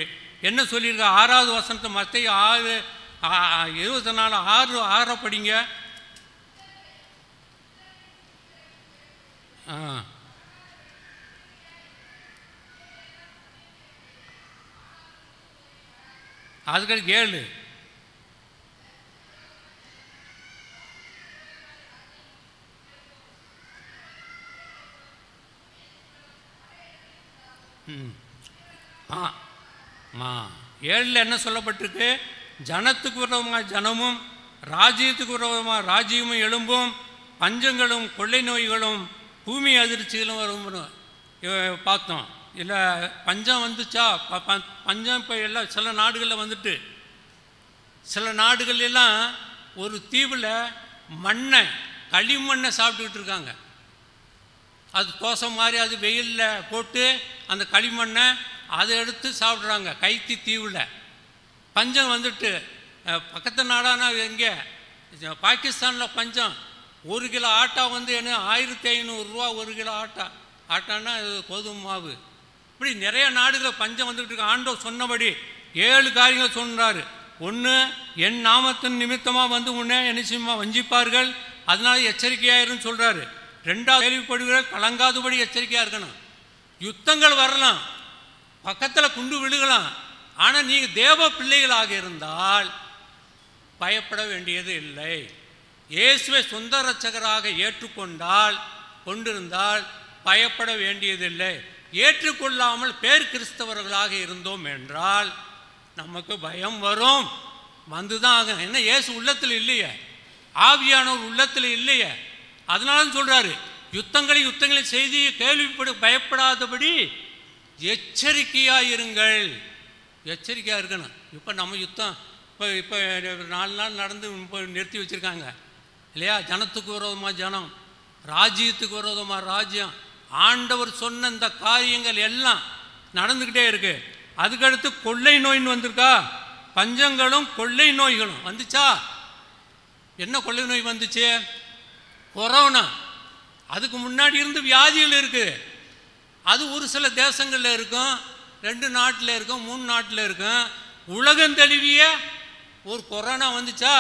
என்ன சொல்லியிருக்க? 6வது வசனத்தை மத்தேயு 6:24 படிங்க. அதுக்கு 7 7 என்ன சொல்லப்பட்டிருக்கு? ஜனத்துக்கு விரோதமாக ஜனமும், ராஜ்யத்துக்கு விரோதமாக ராஜ்யமும் எழும்பும், பஞ்சங்களும் கொள்ளை நோய்களும் பூமி அதிர்ச்சிகளும் வரும் பார்த்தோம். இல்லை பஞ்சம் வந்துச்சா, பஞ்சம் இப்போ எல்லாம் சில நாடுகளில் வந்துட்டு, சில நாடுகள் எல்லாம் ஒரு தீவில் மண்ணை, களிமண்ணை சாப்பிட்டுக்கிட்டு இருக்காங்க. அது தோசை மாதிரி அது வெயிலில் போட்டு அந்த களிமண்ணை அதை எடுத்து சாப்பிட்றாங்க. கைத்தி தீவில் பஞ்சம் வந்துட்டு. பக்கத்து நாடானா எங்கே, பாகிஸ்தானில் பஞ்சம். 1 கிலோ ஆட்டா வந்து என்ன 1500 ரூபா 1 கிலோ ஆட்டான்னா கோதுமை மாவு. இப்படி நிறைய நாடுகளில் பஞ்சம் வந்துக்கிட்டு இருக்கு. ஆண்டவர் சொன்னபடி 7 காரியங்கள் சொன்னார். 1, என் நாமத்தின் நிமித்தமாக வந்து உன்னை நிச்சயமாக வஞ்சிப்பார்கள், அதனால எச்சரிக்கையாயிருன்னு சொல்கிறாரு. 2வது, கேள்விப்படுகிற கலங்காதபடி எச்சரிக்கையாக இருக்கணும். யுத்தங்கள் வரலாம், பக்கத்தில் குண்டு விழுகலாம், ஆனால் நீங்கள் தேவ பிள்ளைகளாக இருந்தால் பயப்பட வேண்டியது இல்லை. இயேசுவை சொந்த இரட்சகராக கொண்டிருந்தால் பயப்பட வேண்டியதில்லை. ஏற்றுக்கொள்ளாமல் பேர் கிறிஸ்தவர்களாக இருந்தோம் என்றால் நமக்கு பயம் வரும், வந்துதான் ஆகும். என்ன, இயேசு உள்ளத்தில் இல்லையே, ஆவியானவர் உள்ளத்தில் இல்லையே. அதனால சொல்கிறாரு, யுத்தங்களின் செய்தியை பயப்படாதபடி எச்சரிக்கையாக இருங்கள். எச்சரிக்கையாக இருக்கணும். இப்போ நம்ம யுத்தம் இப்போ 4 நாள் நடந்து இப்போ நிறுத்தி வச்சுருக்காங்க இல்லையா? ஜனத்துக்கு விரோதமாக ஜனம், ராஜ்யத்துக்கு விரோதமாக ராஜ்யம். ஆண்டவர் சொன்ன இந்த காரியங்கள் எல்லாம் நடந்துக்கிட்டே இருக்கு. அதுக்கடுத்து கொள்ளை நோயின்னு வந்திருக்கா, பஞ்சங்களும் கொள்ளை நோய்களும் வந்துச்சா. என்ன கொள்ளை நோய் வந்துச்சு? கொரோனா. அதுக்கு முன்னாடி இருந்து வியாதிகள் இருக்குது. அது ஒரு சில தேசங்களில் இருக்கும், 2 நாட்டில் இருக்கும், 3 நாட்டில் இருக்கும். உலகம் தழுவிய ஒரு கொரோனா வந்துச்சா,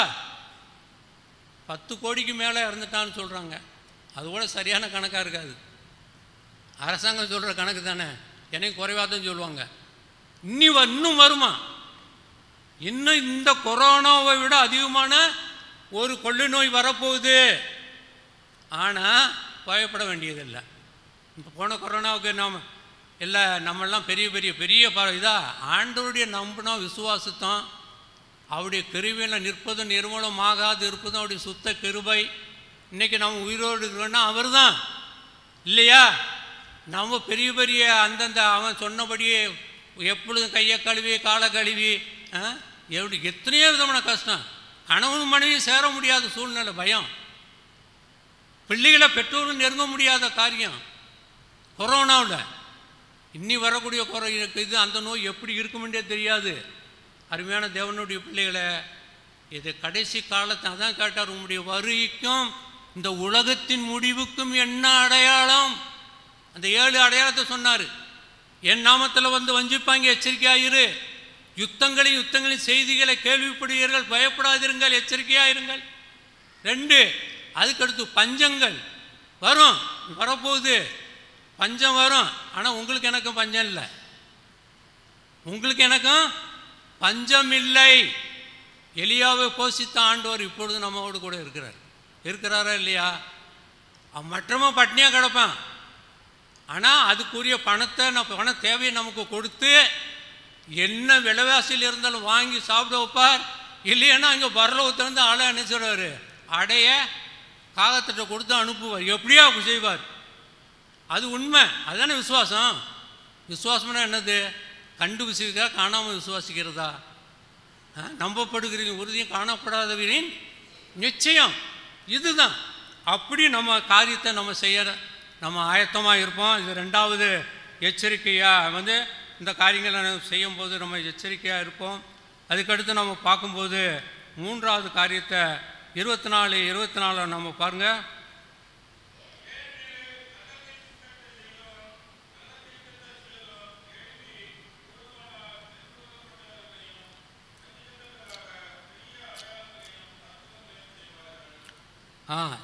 10 கோடிக்கு மேலே இறந்துட்டான்னு சொல்கிறாங்க. அது கூட சரியான கணக்காக இருக்காது. அரசாங்கம் சொல்கிற கணக்கு தானே, எனக்கு குறைவாக தான் சொல்லுவாங்க. இன்னும் வருமா? இன்னும் இந்த கொரோனாவை விட அதிகமான ஒரு கொள்ளை நோய் வரப்போகுது. ஆனால் பயப்பட வேண்டியதில்லை. இப்போ போன கொரோனாவுக்கு நம்மெல்லாம் பெரிய இதாக ஆண்டவருடைய நம்பினா விசுவாசத்தம், அவருடைய கிருபையில் நிற்பதும் நிர்மூலமாகாது இருப்பதும் அவருடைய சுத்த கிருபை. இன்றைக்கி நம்ம உயிரோடு இருக்கிறோன்னா அவர் தான் இல்லையா? நம்ம பெரிய அந்தந்த அவன் சொன்னபடியே எப்பொழுதும் கையை கழுவி காலை கழுவி எத்தனையோ விதமான கஷ்டம். கணவன் மனைவி சேர முடியாத சூழ்நிலை, பயம். பிள்ளைகளை பெற்றோரும் நெருங்க முடியாத காரியம் கொரோனாவில். இன்னி வரக்கூடிய இது அந்த நோய் எப்படி இருக்குமென்றே தெரியாது. அருமையான தேவனுடைய பிள்ளைகளை, இது கடைசி காலத்தை அதான் கேட்டார், உங்களுடைய வருகைக்கும் இந்த உலகத்தின் முடிவுக்கும் என்ன அடையாளம்? அந்த 7 அடையாளத்தை சொன்னார். என் நாமத்தில் வந்து வஞ்சிப்பாங்க, எச்சரிக்கையாயிரு. யுத்தங்களின் செய்திகளை கேள்விப்படுவீர்கள், பயப்படாதிருங்கள், எச்சரிக்கையாயிருங்கள். 2, அதுக்கடுத்து பஞ்சங்கள் வரும், வரப்போகுது. பஞ்சம் வரும், ஆனால் உங்களுக்கு எனக்கும் பஞ்சம் இல்லை. உங்களுக்கு எனக்கும் பஞ்சம் இல்லை. எலியாவை போஷித்த ஆண்டவர் இப்பொழுது நம்மோடு கூட இருக்கிறாரா இல்லையா? மற்றவன் பட்னியாக கிடப்பான், ஆனால் அதுக்குரிய பண தேவையை நமக்கு கொடுத்து என்ன விலைவாசியில் இருந்தாலும் வாங்கி சாப்பிட வைப்பார். இல்லைன்னா அங்கே பரலோகத்திலிருந்து ஆளை அனுப்பிச்சுடுவார், அடைய காகத்திட்ட கொடுத்து அனுப்புவார், எப்படியா செய்வார். அது உண்மை. அதுதானே விசுவாசம். விசுவாசம்னா என்னது? கண்டு விசுவாசிக்கிறதா, காணாமல் விசுவாசிக்கிறதா? நம்பப்படுகிறீங்க உறுதியும் காணப்படாதவரின் நிச்சயம். இதுதான். அப்படி நம்ம காரியத்தை நம்ம செய்ய நம்ம ஆயத்தமாக இருப்போம். இது 2வது எச்சரிக்கையாக வந்து இந்த காரியங்களை செய்யும்போது நம்ம எச்சரிக்கையாக இருப்போம். அதுக்கடுத்து நம்ம பார்க்கும்போது 3வது காரியத்தை 24 நம்ம பாருங்கள்.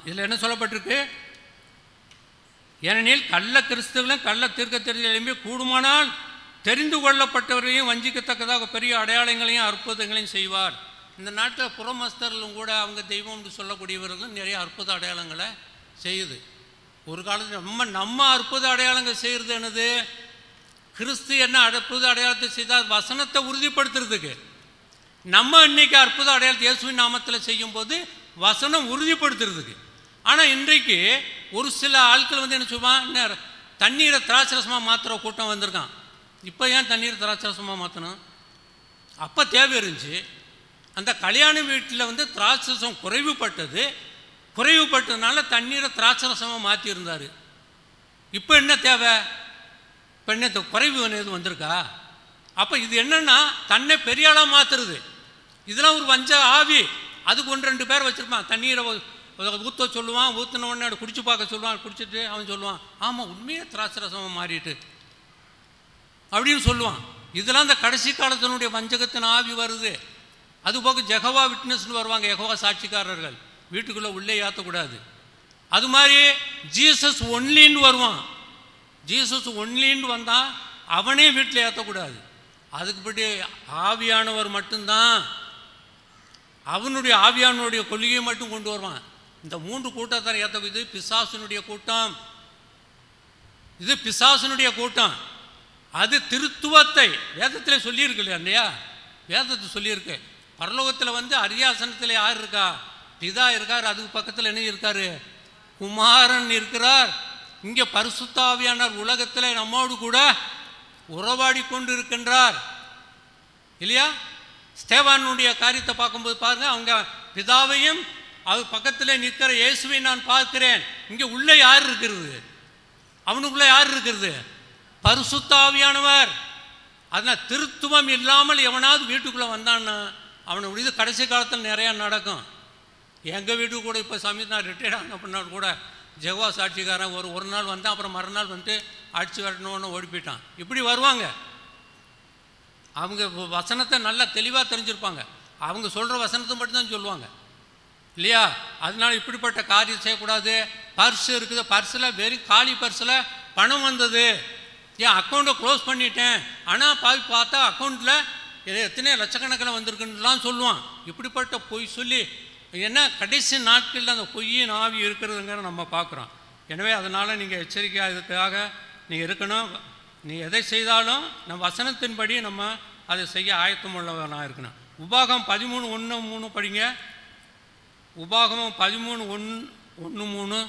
இதில் என்ன சொல்லப்பட்டிருக்கு? ஏனெனில் கள்ள கிறிஸ்துவர்களும் கள்ள தீர்க்கதரிசிகளுமே கூடுமானால் தெரிந்து கொள்ளப்பட்டவர்களையும் வஞ்சிக்கத்தக்கதாக பெரிய அடையாளங்களையும் அற்புதங்களையும் செய்வார். இந்த நாட்டில் புறமஸ்தர்களும் கூட அவங்க தெய்வம் என்று சொல்லக்கூடியவர்களும் நிறைய அற்புத அடையாளங்களை செய்யுது. ஒரு காலத்தில் நம்ம அற்புத அடையாளங்கள் செய்கிறது என்னது? கிறிஸ்து என்ன அற்புத அடையாளத்தை செய்தால் வசனத்தை உறுதிப்படுத்துறதுக்கு. நம்ம இன்னைக்கு அற்புத அடையாளத்தை இயேசுவின் நாமத்தில் செய்யும்போது வசனம் உறுதிப்படுத்துறதுக்கு. ஆனால் இன்றைக்கு ஒரு சில ஆட்கள் வந்து என்ன சொல்லுவான், தண்ணீரை திராட்சரசமாக மாற்றுற கூட்டம் வந்திருக்கான். இப்போ ஏன் தண்ணீரை திராட்சரசமாக மாற்றணும்? அப்போ தேவை இருந்துச்சு. அந்த கல்யாண வீட்டில் வந்து திராட்சரசம் குறைவுபட்டதுனால தண்ணீரை திராட்சரசமாக மாற்றியிருந்தார். இப்போ என்ன தேவை? இப்போ என்ன குறைவு எதுவும் வந்திருக்கா? அப்போ இது என்னென்னா தன்னை பெரிய ஆளாக மாற்றுறது. இதெல்லாம் ஒரு வஞ்ச ஆவி. அதுக்கு 1-2 பேர் வச்சுருப்பான். தண்ணீரை ஊற்ற சொல்லுவான், ஊற்றின உடனே அதை குடிச்சு பார்க்க சொல்லுவான். குடிச்சிட்டு அவன் சொல்லுவான், ஆமாம் உண்மையே திராட்சரசமாக மாறிட்டு அப்படின்னு சொல்லுவான். இதெல்லாம் இந்த கடைசி காலத்தினுடைய வஞ்சகத்தின் ஆவி வருது. அதுபோக ஜெகவா விட்னஸ்னு வருவாங்க, யெகோவா சாட்சிக்காரர்கள், வீட்டுக்குள்ளே உள்ளே ஏற்றக்கூடாது. அது மாதிரி ஜீசஸ் ஒன்லின்னு வருவான். ஜீசஸ் ஒன்லின்னு வந்தால் அவனே வீட்டில் ஏற்றக்கூடாது. அதுக்குப்படி ஆவியானவர் மட்டும்தான், அவனுடைய ஆவியானவருடைய கொள்கையை மட்டும் கொண்டு வருவான். இந்த 3 கூட்டத்தை ஏற்ற. இது பிசாசுனுடைய கூட்டம், இது பிசாசுனுடைய கூட்டம். அது திருத்துவத்தை வேதத்தில் சொல்லியிருக்கு இல்லையா? வேதத்தை சொல்லியிருக்கு. பரலோகத்தில் வந்து அரியாசனத்தில் யார் இருக்கா? பிதா இருக்கார். அதுக்கு பக்கத்தில் என்ன இருக்கார்? குமாரன் இருக்கிறார். இங்கே பரிசுத்த ஆவியானவர் உலகத்தில் நம்மோடு கூட உறவாடி கொண்டு இருக்கின்றார் இல்லையா? ஸ்தேவானுடைய காரியத்தை பார்க்கும்போது பாருங்க, அவங்க பிதாவையும் அது பக்கத்தில் நிற்கிற இயேசுவை நான் பார்க்கிறேன். இங்கே உள்ளே யார் இருக்கிறது? அவனுக்குள்ளே யார் இருக்கிறது? பரிசுத்த ஆவியானவர். அதனால் திருத்துவம் இல்லாமல் எவனாவது வீட்டுக்குள்ளே வந்தான்னா அவனுடைய கடைசி காலத்தில் நிறையா நடக்கும். எங்கள் வீட்டுக்கு கூட இப்போ சமயத்தில் நான் ரிட்டையர்ட் ஆன பண்ணால் கூட ஜெகவா சாட்சிக்காரன் ஒரு நாள் வந்தான், அப்புறம் மறுநாள் வந்து அடித்து வரணுன்னு ஓடி போயிட்டான். இப்படி வருவாங்க. அவங்க வசனத்தை நல்லா தெளிவாக தெரிஞ்சிருப்பாங்க. அவங்க சொல்கிற வசனத்தை மட்டும்தான் சொல்லுவாங்க இல்லையா? அதனால இப்படிப்பட்ட காரியம் செய்யக்கூடாது. பர்ஸ் இருக்குது, பர்ஸில் வெறும் காலி பர்ஸில் பணம் வந்தது, என் அக்கௌண்ட்டை க்ளோஸ் பண்ணிட்டேன், ஆனால் பார்த்தா அக்கௌண்ட்டில் எத்தனை லட்சக்கணக்கில் வந்திருக்குன்னுலாம் சொல்லுவான். இப்படிப்பட்ட பொய் சொல்லி என்ன கடைசி நாட்களில் அந்த பொய்யின் ஆவி இருக்கிறதுங்கிற நம்ம பார்க்குறோம். எனவே அதனால் நீங்கள் எச்சரிக்கையாக இதுக்காக நீங்கள் இருக்கணும். நீ எதை செய்தாலும் நம்ம வசனத்தின்படி நம்ம அதை செய்ய ஆயத்தம் உள்ளவனாக இருக்கணும். உபாகம் 13:1-3 படிங்க. உபாகமம் 13:1-3.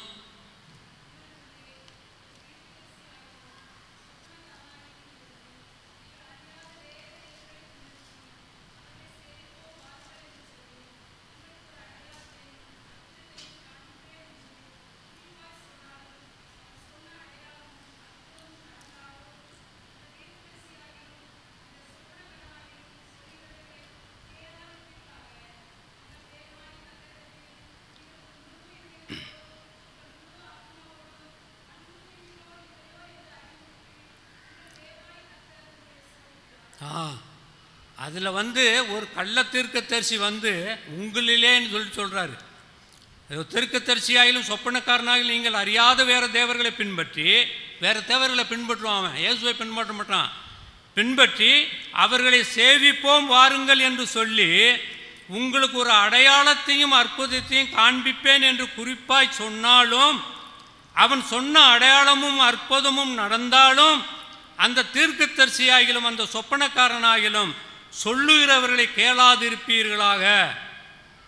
அதில் வந்து ஒரு கள்ள தீர்க்கதரிசி வந்து உங்களிலேன்னு சொல்கிறாரு. தீர்க்கதரிசியாயிலும் சொப்பனக்காரனாகிலும் நீங்கள் அறியாத வேறு தேவர்களை பின்பற்றி, வேறு தேவர்களை பின்பற்றுவான், இயேசுவை பின்பற்ற மாட்டான். பின்பற்றி அவர்களை சேவிப்போம் வாருங்கள் என்று சொல்லி உங்களுக்கு ஒரு அடையாளத்தையும் அற்புதத்தையும் காண்பிப்பேன் என்று குறிப்பாய் சொன்னாலும், அவன் சொன்ன அடையாளமும் அற்புதமும் நடந்தாலும் அந்த தீர்க்கதரிசியாகிலும் அந்த சொப்பனக்காரனாகிலும் சொல்லுகிறவர்களை கேளாதிருப்பீர்களாக.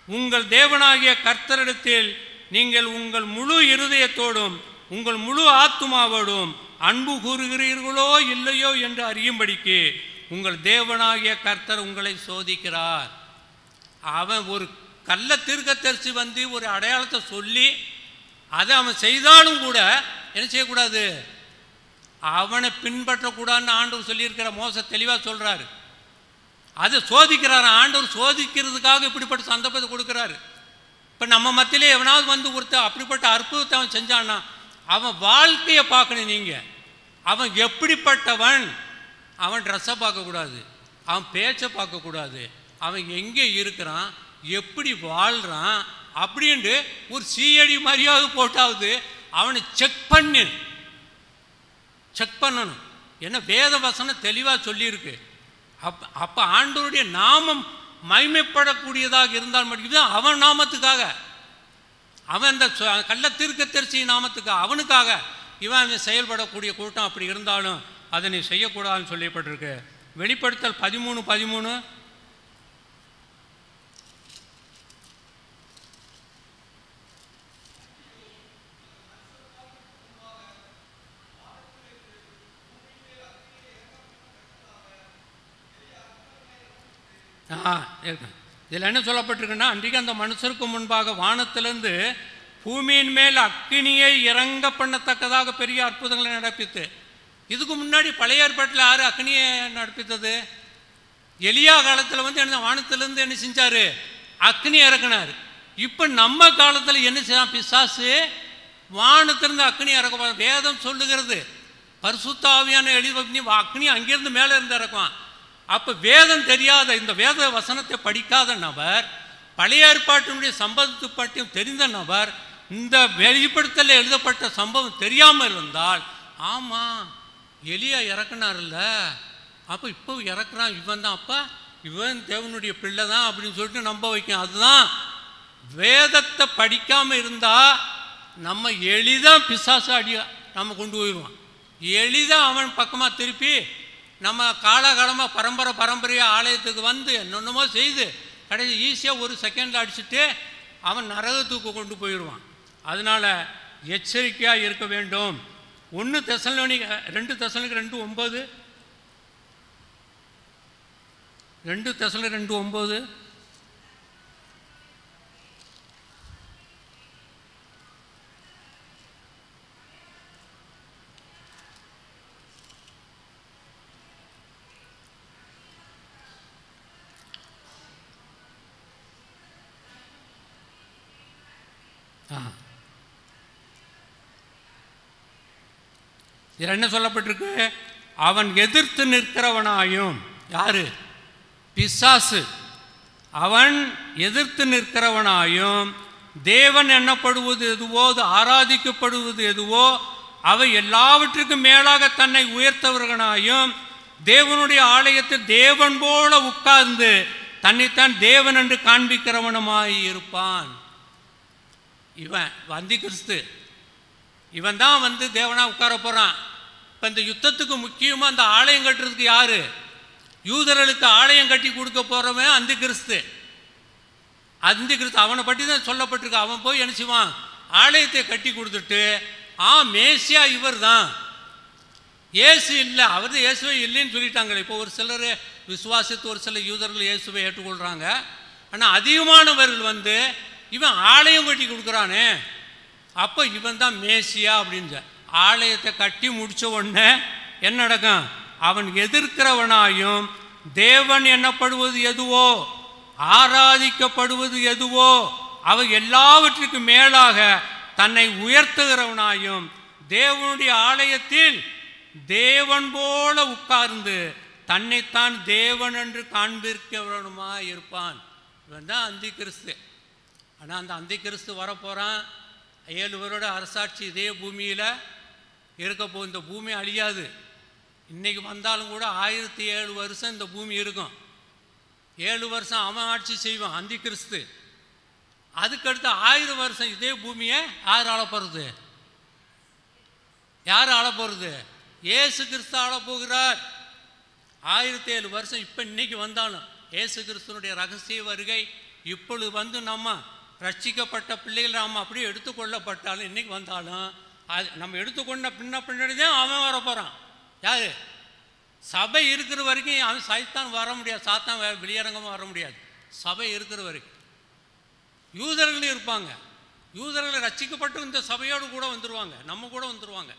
உங்கள் தேவனாகிய கர்த்தரிடத்தில் நீங்கள் உங்கள் முழு இருதயத்தோடும் உங்கள் முழு ஆத்துமாவோடும் அன்பு கூறுகிறீர்களோ இல்லையோ என்று அறியும்படிக்கு உங்கள் தேவனாகிய கர்த்தர் உங்களை சோதிக்கிறார். அவன் ஒரு கள்ள தீர்க்கதரிசி வந்து ஒரு அடையாளத்தை சொல்லி அதை அவன் செய்தாலும் கூட என்ன செய்யக்கூடாது? அவனை பின்பற்றக்கூடாதுன்னு ஆண்டவர் சொல்லியிருக்கிற மோச தெளிவாக சொல்கிறாரு. அதை சோதிக்கிறார் ஆண்டவர். சோதிக்கிறதுக்காக இப்படிப்பட்ட சந்தர்ப்பத்தை கொடுக்குறாரு. இப்போ நம்ம மத்தியிலே எவனாவது வந்து ஒருத்தர் அப்படிப்பட்ட அற்புதத்தை அவன் செஞ்சான்னா அவன் வாழ்க்கையை பார்க்கணும். நீங்கள் அவன் எப்படிப்பட்டவன், அவன் ட்ரெஸ்ஸை பார்க்கக்கூடாது, அவன் பேச்சை பார்க்கக்கூடாது, அவன் எங்கே இருக்கிறான், எப்படி வாழ்கிறான் அப்படின்ட்டு ஒரு சீயடி மாதிரியாவது போட்டாவது அவனை செக் பண்ணணும். ஏன்னா வேத வசனம் தெளிவாக சொல்லியிருக்கு. அப்போ ஆண்டவருடைய நாமம் மகிமைப்படக்கூடியதாக இருந்தால் மட்டும்தான் அவன் நாமத்துக்காக, அவன் அந்த கள்ள தீர்க்கதரிசி நாமத்துக்காக, அவனுக்காக இவன் செயல்படக்கூடிய கூட்டம். அப்படி இருந்தாலும் அதை நீ செய்யக்கூடாதுன்னு சொல்லப்பட்டிருக்கு. வெளிப்படுத்தல் 13:13. இதில் என்ன சொல்லப்பட்டிருக்குன்னா, அன்றைக்கு அந்த மனுஷருக்கு முன்பாக வானத்திலிருந்து பூமியின் மேல் அக்கினியை இறங்க பண்ணத்தக்கதாக பெரிய அற்புதங்களை நடப்பித்து. இதுக்கு முன்னாடி பழைய ஏற்பாட்டில் யார் அக்னியை நடப்பித்தது? எலியா காலத்தில் வந்து என்ன வானத்திலேருந்து என்ன செஞ்சார்? அக்னி இறக்குனார். இப்போ நம்ம காலத்தில் என்ன செய்யலாம்? பிசாசு வானத்திலிருந்து அக்னி இறக்க வேதம் சொல்லுகிறது. பரிசுத்த ஆவியான எழுதி அக்னி அங்கிருந்து மேலே இருந்து இறக்குவான். அப்போ வேதம் தெரியாத, இந்த வேத வசனத்தை படிக்காத நபர், பழைய ஏற்பாட்டினுடைய சம்பவத்தை பற்றியும் தெரிந்த நபர், இந்த வெளிப்படுத்தல எழுதப்பட்ட சம்பவம் தெரியாமல் இருந்தால், ஆமாம் எலியா இறக்குனார்ல, அப்போ இப்போ இறக்குறான் இவன் தான், அப்போ இவன் தேவனுடைய பிள்ளை தான் அப்படின்னு சொல்லிட்டு நம்ப வைக்கும். அதுதான் வேதத்தை படிக்காமல் இருந்தால் நம்ம எளிதாக பிசாசு அடியா நம்ம கொண்டு போயிடுவான். எளிதாக அவன் பக்கமாக திருப்பி நம்ம காலகாலமாக பரம்பரையாக ஆலயத்துக்கு வந்து என்னென்னமோ செய்து கடைசி ஈஸியாக ஒரு செகண்டில் அடிச்சுட்டு அவன் நரகத்துக்கு கொண்டு போயிடுவான். அதனால் எச்சரிக்கையாக இருக்க வேண்டும். 2 தெசலோனிக்கர் 2:9 2 தெசலோனிக்கர் 2:9 இதில் என்ன சொல்லப்பட்டிருக்கு? அவன் எதிர்த்து நிற்கிறவனாயும், யாரு? பிசாசு. அவன் எதிர்த்து நிற்கிறவனாயும், தேவன் எண்ணப்படுவது எதுவோ, அது ஆராதிக்கப்படுவது எதுவோ அவை எல்லாவற்றுக்கும் மேலாக தன்னை உயர்த்தவர்களாயும், தேவனுடைய ஆலயத்தில் தேவன் போல உட்கார்ந்து தன்னைத்தான் தேவன் என்று காண்பிக்கிறவனுமாய் இருப்பான். இவன் அந்தி கிறிஸ்து. இவன் தான் வந்து தேவனாக உட்கார போகிறான். இப்போ இந்த யுத்தத்துக்கு முக்கியமாக அந்த ஆலயம் கட்டுறதுக்கு யார்? யூதர்களுக்கு ஆலயம் கட்டி கொடுக்க போகிறவன் அந்தி கிறிஸ்து. அந்தி கிறிஸ்து அவனை பற்றி தான் சொல்லப்பட்டிருக்கு. அவன் போய் என்ன செய்வான்? ஆலயத்தை கட்டி கொடுத்துட்டு, மேசியா இவர் தான், இயேசு இல்லை, அவர் தான் இயேசுவே இல்லைன்னு சொல்லிட்டாங்க. இப்போ ஒரு சிலர் விசுவாசித்து ஒரு சில யூதர்கள் இயேசுவை ஏற்றுக்கொள்கிறாங்க. ஆனால் அதிகமானவர்கள் வந்து இவன் ஆலயம் கட்டி கொடுக்குறானே, அப்போ இவன் தான் மேசியா அப்படின்னு. ஆலயத்தை கட்டி முடித்த உடனே என்ன நடக்கும்? அவன் எதிர்க்கிறவனாயும், தேவன் எண்ணப்படுவது எதுவோ, ஆராதிக்கப்படுவது எதுவோ அவை எல்லாவற்றுக்கும் மேலாக தன்னை உயர்த்துகிறவனாயும், தேவனுடைய ஆலயத்தில் தேவன் போல உட்கார்ந்து தன்னைத்தான் தேவன் என்று காண்பிக்கிறவனுமாய் இருப்பான். இவன் தான் அந்தி கிறிஸ்து. ஆனால் அந்த அந்தி கிறிஸ்து வரப்போகிறான். 7 வருட அரசாட்சி இதே பூமியில் இருக்க இந்த பூமி அழியாது. இன்றைக்கி வந்தாலும் கூட 1007 வருஷம் இந்த பூமி இருக்கும். 7 வருஷம் அவன் ஆட்சி செய்வான் அந்தி கிறிஸ்து. அதுக்கடுத்து 1000 வருஷம் இதே பூமியை யார் ஆள போகிறது? யார் ஆள போகிறது? இயேசு கிறிஸ்து ஆள போகிறார். 1007 வருஷம் இப்போ இன்னைக்கு வந்தாலும் இயேசு கிறிஸ்துனுடைய ரகசிய வருகை இப்பொழுது வந்து நம்ம ரட்சிக்கப்பட்ட பிள்ளைகள் நாம் அப்படியே எடுத்துக்கொள்ளப்பட்டாலும் இன்றைக்கி வந்தாலும் அது நம்ம எடுத்துக்கொண்ட பின்னாடி தான் அவன் வர போகிறான். யார்? சபை இருக்கிற வரைக்கும் அவன் சைத்தான் வர முடியாது, சாத்தான் வெளியரங்கமாக வர முடியாது. சபை இருக்கிற வரைக்கும் யூதர்களும் இருப்பாங்க. யூதர்கள் ரட்சிக்கப்பட்டு இந்த சபையோடு கூட வந்துடுவாங்க, நம்ம கூட வந்துடுவாங்க.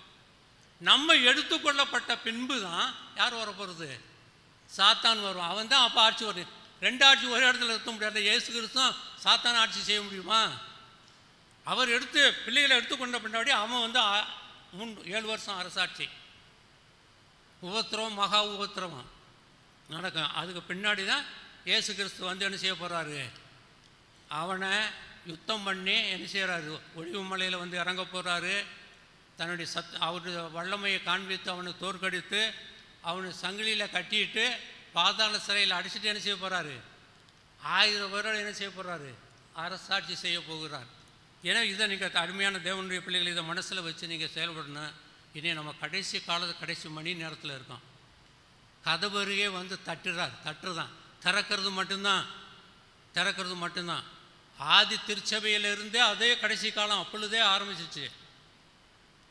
நம்ம எடுத்துக்கொள்ளப்பட்ட பின்பு தான் யார் வர போகிறது? சாத்தான் வருவான். அவன் தான் அப்போ ஆட்சி வரும். 2 ஆட்சி ஒரே இடத்துல இருக்க முடியாது. இயேசு கிறிஸ்துவும் சாத்தான் ஆட்சி செய்ய முடியுமா? அவர் பிள்ளைகளை எடுத்துக்கொண்ட பின்னாடி அவன் வந்து 7 வருஷம் அரசாட்சி, உபத்திரவம், மகா உபத்திரவம் நடக்கும். அதுக்கு பின்னாடி தான் இயேசு கிறிஸ்து வந்து என்ன செய்ய போகிறாரு? அவனை யுத்தம் பண்ணி என்ன செய்கிறாரு? ஒளிவு மலையில் வந்து இறங்க போகிறாரு. தன்னுடைய அவருடைய வல்லமையை காண்பித்து அவனை தோற்கடித்து அவனை சங்கிலியில் கட்டிட்டு பாதாள சிறையில் அடிச்சுட்டு என்ன செய்ய போகிறாரு? 1000 வருடம் என்ன செய்ய போகிறாரு? அரசாட்சி செய்ய போகிறார். ஏன்னா இதை நீங்கள் அருமையான தேவனுடைய பிள்ளைகள் இதை மனசில் வச்சு நீங்கள் செயல்படணும். இனி நம்ம கடைசி கடைசி மணி நேரத்தில் இருக்கோம். கதவருகே வந்து தட்டுதான், திறக்கிறது மட்டும்தான். ஆதி திருச்சபையிலிருந்தே அதே கடைசி காலம் அப்பொழுதே ஆரம்பிச்சிச்சு.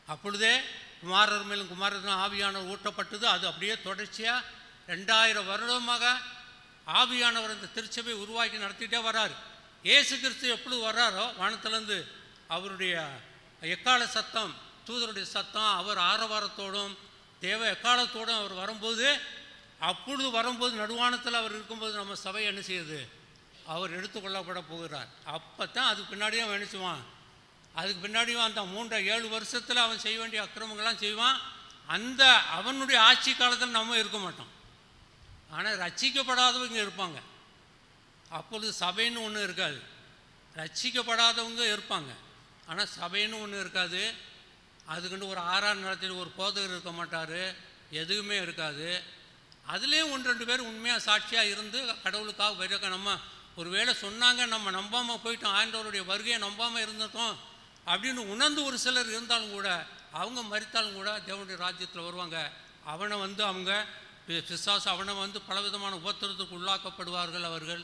அப்பொழுதே குமாரர் மேலும் குமாரர் ஆவியானவர் ஊட்டப்பட்டது. அது அப்படியே தொடர்ச்சியாக 2000 வருடமாக ஆவியானவர் இந்த திருச்சபையை உருவாக்கி நடத்திட்டே வர்றார். இயேசு கிறிஸ்து எப்பொழுது வர்றாரோ வானத்திலேருந்து அவருடைய எக்கால சத்தம், தூதருடைய சத்தம், அவர் ஆரவாரத்தோடும் தேவ எக்காலத்தோடும் அவர் வரும்போது, அப்பொழுது வரும்போது நடுவானத்தில் அவர் இருக்கும்போது நம்ம சபை என்ன செய்யுது? அவர் எடுத்துக்கொள்ளப்பட போகிறார். அப்போ தான் அதுக்கு பின்னாடியும் அவன் நினைச்சுவான். அதுக்கு பின்னாடியும் அந்த 7 வருஷத்தில் அவன் செய்ய வேண்டிய அக்கிரமங்கள்லாம் செய்வான். அந்த அவனுடைய ஆட்சி காலத்தில் நம்ம இருக்க மாட்டோம். ஆனால் ரட்சிக்கப்படாதவங்க இருப்பாங்க. அப்பொழுது சபைன்னு ஒன்று இருக்காது. ரட்சிக்கப்படாதவங்க இருப்பாங்க, ஆனால் சபைன்னு ஒன்று இருக்காது. அதுக்குண்டு ஒரு ஆறாம் நேரத்தில் ஒரு போதகர் இருக்க மாட்டார், எதுவுமே இருக்காது. அதுலேயும் 1-2 பேர் உண்மையாக சாட்சியாக இருந்து கடவுளுக்காக வைக்க, நம்ம ஒரு வேளை சொன்னாங்க நம்ம நம்பாமல் போயிட்டோம், ஆண்டவருடைய வருகையை நம்பாமல் இருந்துட்டோம் அப்படின்னு உணர்ந்து ஒரு சிலர் இருந்தாலும் கூட, அவங்க மரித்தாலும் கூட தேவனுடைய ராஜ்யத்தில் வருவாங்க. அவனை வந்து அவங்க பிசாசு அவனை வந்து பலவிதமான உபத்திரத்துக்கு உள்ளாக்கப்படுவார்கள். அவர்கள்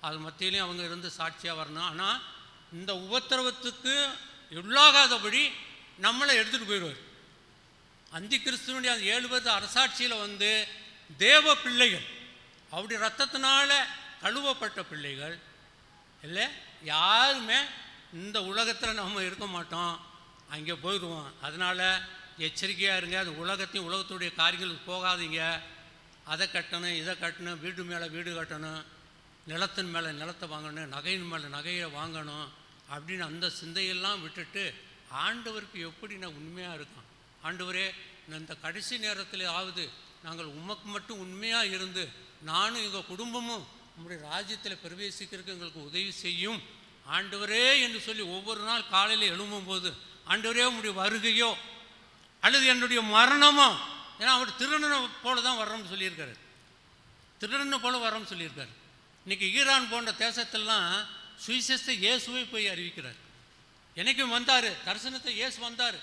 அது மத்தியிலையும் அவங்க இருந்து சாட்சியாக வரணும். ஆனால் இந்த உபத்திரவத்துக்கு உள்ளாகாதபடி நம்மளை எடுத்துகிட்டு போயிடுவார். அந்தி கிறிஸ்துவனுடைய அந்த 7 வருட அரசாட்சியில் வந்து தேவ பிள்ளைகள், அவருடைய ரத்தத்தினால கழுவப்பட்ட பிள்ளைகள் இல்லை, யாருமே இந்த உலகத்தில் நம்ம இருக்க மாட்டோம், அங்கே போயிடுவோம். அதனால் எச்சரிக்கையாக இருங்க. அது உலகத்தையும் உலகத்துடைய காரியங்களுக்கு போகாதீங்க. அதை கட்டணும், இதை கட்டணும், வீடு மேலே வீடு கட்டணும், நிலத்தின் மேலே நிலத்தை வாங்கணும், நகையின் மேலே நகையை வாங்கணும் அப்படின்னு அந்த சிந்தையெல்லாம் விட்டுட்டு ஆண்டவருக்கு எப்படி நான் உண்மையாக இருக்கேன், ஆண்டவரே இந்த கடைசி நேரத்தில் ஆகுது நாங்கள் உமக்கு மட்டும் உண்மையாக இருந்து நானும் எங்கள் குடும்பமும் உங்களுடைய ராஜ்யத்தில் பிரவேசிக்கிறதுக்கு எங்களுக்கு உதவி செய்யும் ஆண்டவரே என்று சொல்லி ஒவ்வொரு நாள் காலையில் எழும்பும்போது, ஆண்டவரே உங்களுடைய வருகையோ அல்லது என்னுடைய மரணமோ, ஏன்னா அவர் திருடனை போல தான் வர்றோம்னு சொல்லியிருக்காரு, திருடனை போல வர்றோம்னு சொல்லியிருக்காரு. இன்றைக்கி ஈரான் போன்ற தேசத்திலாம் சுவிசேஷத்தை இயேசுவை போய் அறிவிக்கிறார். என்னைக்கும் வந்தார், தரிசனத்தை இயேசு வந்தார்.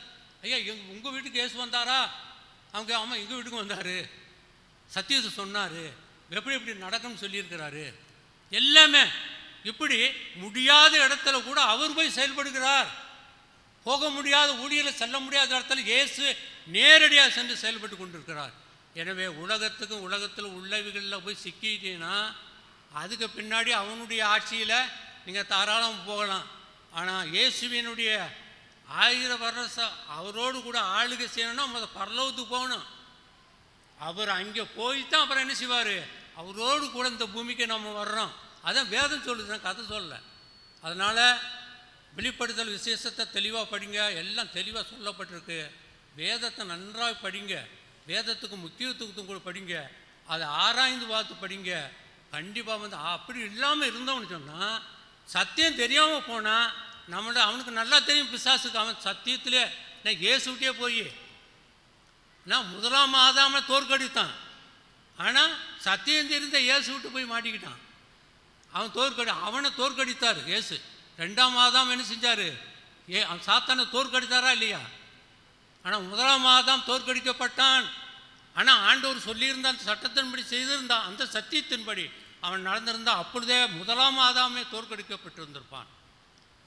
ஐயா உங்கள் வீட்டுக்கு இயேசு வந்தாரா? அவங்க ஆமாம் எங்கள் வீட்டுக்கு வந்தார், சத்தியத்தை சொன்னார், எப்படி எப்படி நடக்கும்னு சொல்லியிருக்கிறாரு. எல்லாமே இப்படி முடியாத இடத்துல கூட அவர் போய் செயல்படுகிறார். போக முடியாத ஊழியர்களை செல்ல முடியாத இடத்துல இயேசு நேரடியாக சென்று செயல்பட்டு கொண்டிருக்கிறார். எனவே உலகத்துக்கும் உலகத்தில் உள்ளவைகளில் போய் சிக்கிட்டீங்கன்னா அதுக்கு பின்னாடி அவனுடைய ஆட்சியில் நீங்கள் தாராளம் போகலாம். ஆனால் இயேசுவினுடைய 1000 வருஷம் அவரோடு கூட ஆளுகை செய்யணும்னா நம்ம பரலோகத்துக்கு போகணும். அவர் அங்கே போய் தான் அப்புறம் என்ன செய்வார், அவரோடு கூட இந்த பூமிக்கு நம்ம வர்றோம். அதான் வேதம் சொல்லுது, நான் கதை சொல்லலை. அதனால் வெளிப்படுத்தல் விசேஷத்தை தெளிவாக படிங்க, எல்லாம் தெளிவாக சொல்லப்பட்டிருக்கு. வேதத்தை நன்றாக படிங்க, வேதத்துக்கு முக்கியத்துவத்துக்கும் கூட படிங்க, அதை ஆராய்ந்து பார்த்து படிங்க. கண்டிப்பாக வந்து அப்படி இல்லாமல் இருந்தவன்னு சொன்னால், சத்தியம் தெரியாமல் போனால் நம்மளோட அவனுக்கு நல்லா தெரியும் பிசாசுக்கு. அவன் சத்தியத்திலே நான் இயேசுகிட்டே போய் நான் முதலாம் ஆதாமை தோற்கடித்தான். ஆனால் சத்தியம் தெரிந்த இயேசு விட்டு போய் மாட்டிக்கிட்டான். அவன் அவனை தோற்கடித்தார் இயேசு. 2ஆம் ஆதாம் என்ன செஞ்சார், அவன் சாத்தானை தோற்கடித்தாரா இல்லையா? ஆனால் முதலாம் ஆதாம் தோற்கடிக்கப்பட்டான். ஆனால் ஆண்டவர் சொல்லியிருந்தான், சட்டத்தின்படி செய்திருந்தான், அந்த சத்தியத்தின்படி அவன் நடந்திருந்தான், அப்பொழுதே முதலாம் ஆதாமே தோற்கடிக்கப்பட்டிருந்திருப்பான்.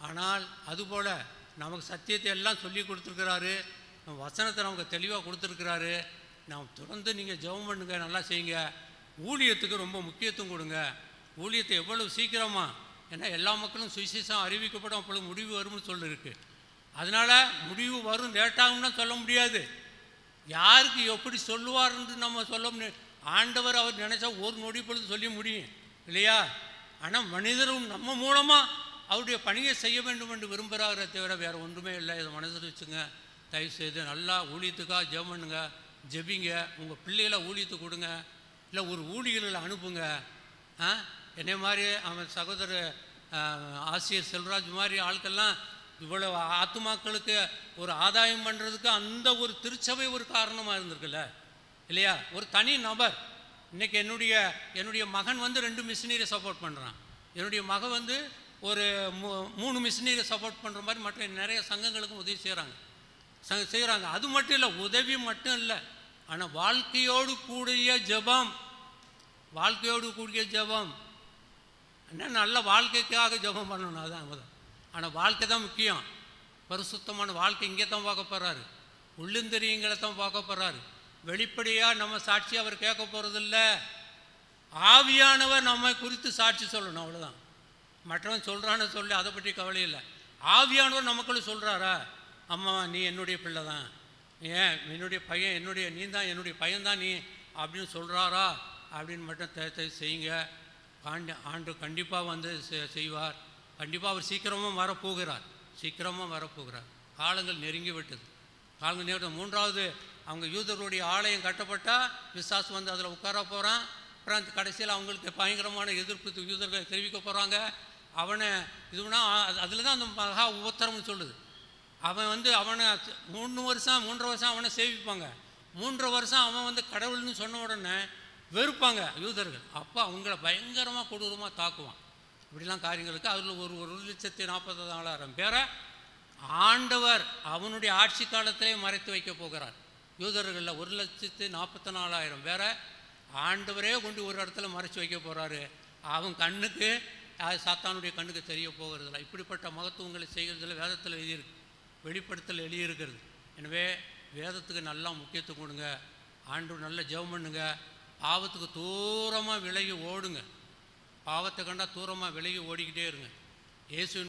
ஆனால் அதுபோல் நமக்கு சத்தியத்தை எல்லாம் சொல்லி கொடுத்துருக்கிறாரு, வசனத்தை நமக்கு தெளிவாக கொடுத்துருக்கிறாரு. நாம் தொடர்ந்து நீங்கள் ஜெபம் பண்ணுங்க, நல்லா செய்யுங்க. ஊழியத்துக்கு ரொம்ப முக்கியத்துவம் கொடுங்க. ஊழியத்தை எவ்வளவு சீக்கிரமாக, ஏன்னா எல்லா மக்களும் சுவிசேஷம் அறிவிக்கப்படும், அப்பொழுது முடிவு வரும்னு சொல்லியிருக்கு. அதனால் முடிவு வரும், லேட்டாகும்னா சொல்ல முடியாது. யாருக்கு எப்படி சொல்லுவார்ன்னு நம்ம சொல்ல முடியும். ஆண்டவர் அவர் நினைச்சா ஒரு நொடி பொழுது சொல்லி முடியும் இல்லையா? ஆனால் மனிதரும் நம்ம மூலமாக அவருடைய பணியை செய்ய வேண்டும் என்று விரும்புகிறாரே தவிர வேறு ஒன்றுமே இல்லை. இதை மனசில் வச்சுங்க. தயவுசெய்து நல்லா ஊழியத்துக்காக ஜெபம் பண்ணுங்க, ஜெபிங்க. உங்கள் பிள்ளைகளை ஊழியத்துக்கு கொடுங்க, இல்லை ஒரு ஊழியர்களை அனுப்புங்க. என்னை மாதிரி அவன் சகோதரர் ஆசிரியர் செல்வராஜ் மாதிரி ஆட்கள்லாம் இவ்வளோ ஆத்துமாக்களுக்கு ஒரு ஆதாயம் பண்ணுறதுக்கு அந்த ஒரு திருச்சபை ஒரு காரணமாக இருந்திருக்குல்ல இல்லையா? ஒரு தனி நபர். இன்றைக்கி என்னுடைய மகன் வந்து 2 மிஷினரியை சப்போர்ட் பண்ணுறான். என்னுடைய மகன் வந்து ஒரு 3 மிஷினரியை சப்போர்ட் பண்ணுற மாதிரி மற்ற நிறைய சங்கங்களுக்கும் உதவி செய்கிறாங்க. அது மட்டும் இல்லை, உதவி மட்டும் இல்லை, ஆனால் வாழ்க்கையோடு கூடிய ஜெபம், வாழ்க்கையோடு கூடிய ஜெபம். என்ன நல்ல வாழ்க்கைக்காக ஜெபம் பண்ணணும், அதான் முதல். ஆனால் வாழ்க்கை தான் முக்கியம். பரிசுத்தமான வாழ்க்கை இங்கே தான் பார்க்க போகிறாரு, உள்ளுந்தெரியங்களை தான் பார்க்க போகிறாரு. வெளிப்படையாக நம்ம சாட்சி அவர் கேட்க போகிறதில்ல. ஆவியானவர் நம்மை குறித்து சாட்சி சொல்லணும், அவ்வளோதான். மற்றவன் சொல்கிறான்னு சொல்லி அதை பற்றி கவலை இல்லை. ஆவியானவர் நமக்குள்ள சொல்கிறாரா, அம்மா நீ என்னுடைய பிள்ளை தான், ஏன் என்னுடைய பையன், நீ தான் என்னுடைய பையன்தான் நீ அப்படின்னு சொல்கிறாரா அப்படின்னு மட்டும் செய்யுங்க. ஆண்டு கண்டிப்பாக வந்து செய்வார். கண்டிப்பாக அவர் சீக்கிரமாக வரப்போகிறார். காலங்கள் நெருங்கி விட்டது. மூன்றாவது அவங்க யூதர்களுடைய ஆலயம் கட்டப்பட்டால் விசுவாசு வந்து அதில் உட்கார போகிறான். அப்புறம் கடைசியில் அவங்களுக்கு பயங்கரமான எதிர்ப்பு யூதர்கள் தெரிவிக்க போகிறாங்க. அவனை இதுனா அதில் தான் அந்த மகா உபத்திரம்னு சொல்லுது. அவன் வந்து அவனை 3 வருஷம் அவனை சேவிப்பாங்க. 3 வருஷம் அவன் வந்து கடவுள்னு சொன்ன உடனே வெறுப்பாங்க யூதர்கள். அப்போ அவங்கள பயங்கரமாக கொடூரமாக தாக்குவான். இப்படிலாம் காரியங்களுக்கு அதில் ஒரு 1,40,000 பேரை ஆண்டவர் அவனுடைய ஆட்சி காலத்திலே மறைத்து வைக்க போகிறார். யூதர்களில் 1,40,000 பேரை ஆண்டவரே கொண்டு ஒரு இடத்துல மறைச்சி வைக்க போகிறாரு. அவன் கண்ணுக்கு, சாத்தானுடைய கண்ணுக்கு தெரிய போகிறதில்ல. இப்படிப்பட்ட மகத்துவங்களை செய்கிறதில் வேதத்தில் எழுதியிருக்கு, வெளிப்படுத்தல் எழுதியிருக்கிறது. எனவே வேதத்துக்கு நல்லா முக்கியத்துவம் கொடுங்க. ஆண்டவர் நல்ல ஜெபம் பண்ணுங்க. பாவத்துக்கு தூரமாக விலகி ஓடுங்க. பாவத்தை கண்டால் தூரமாக விலகி ஓடிக்கிட்டே இருங்க. இயேசு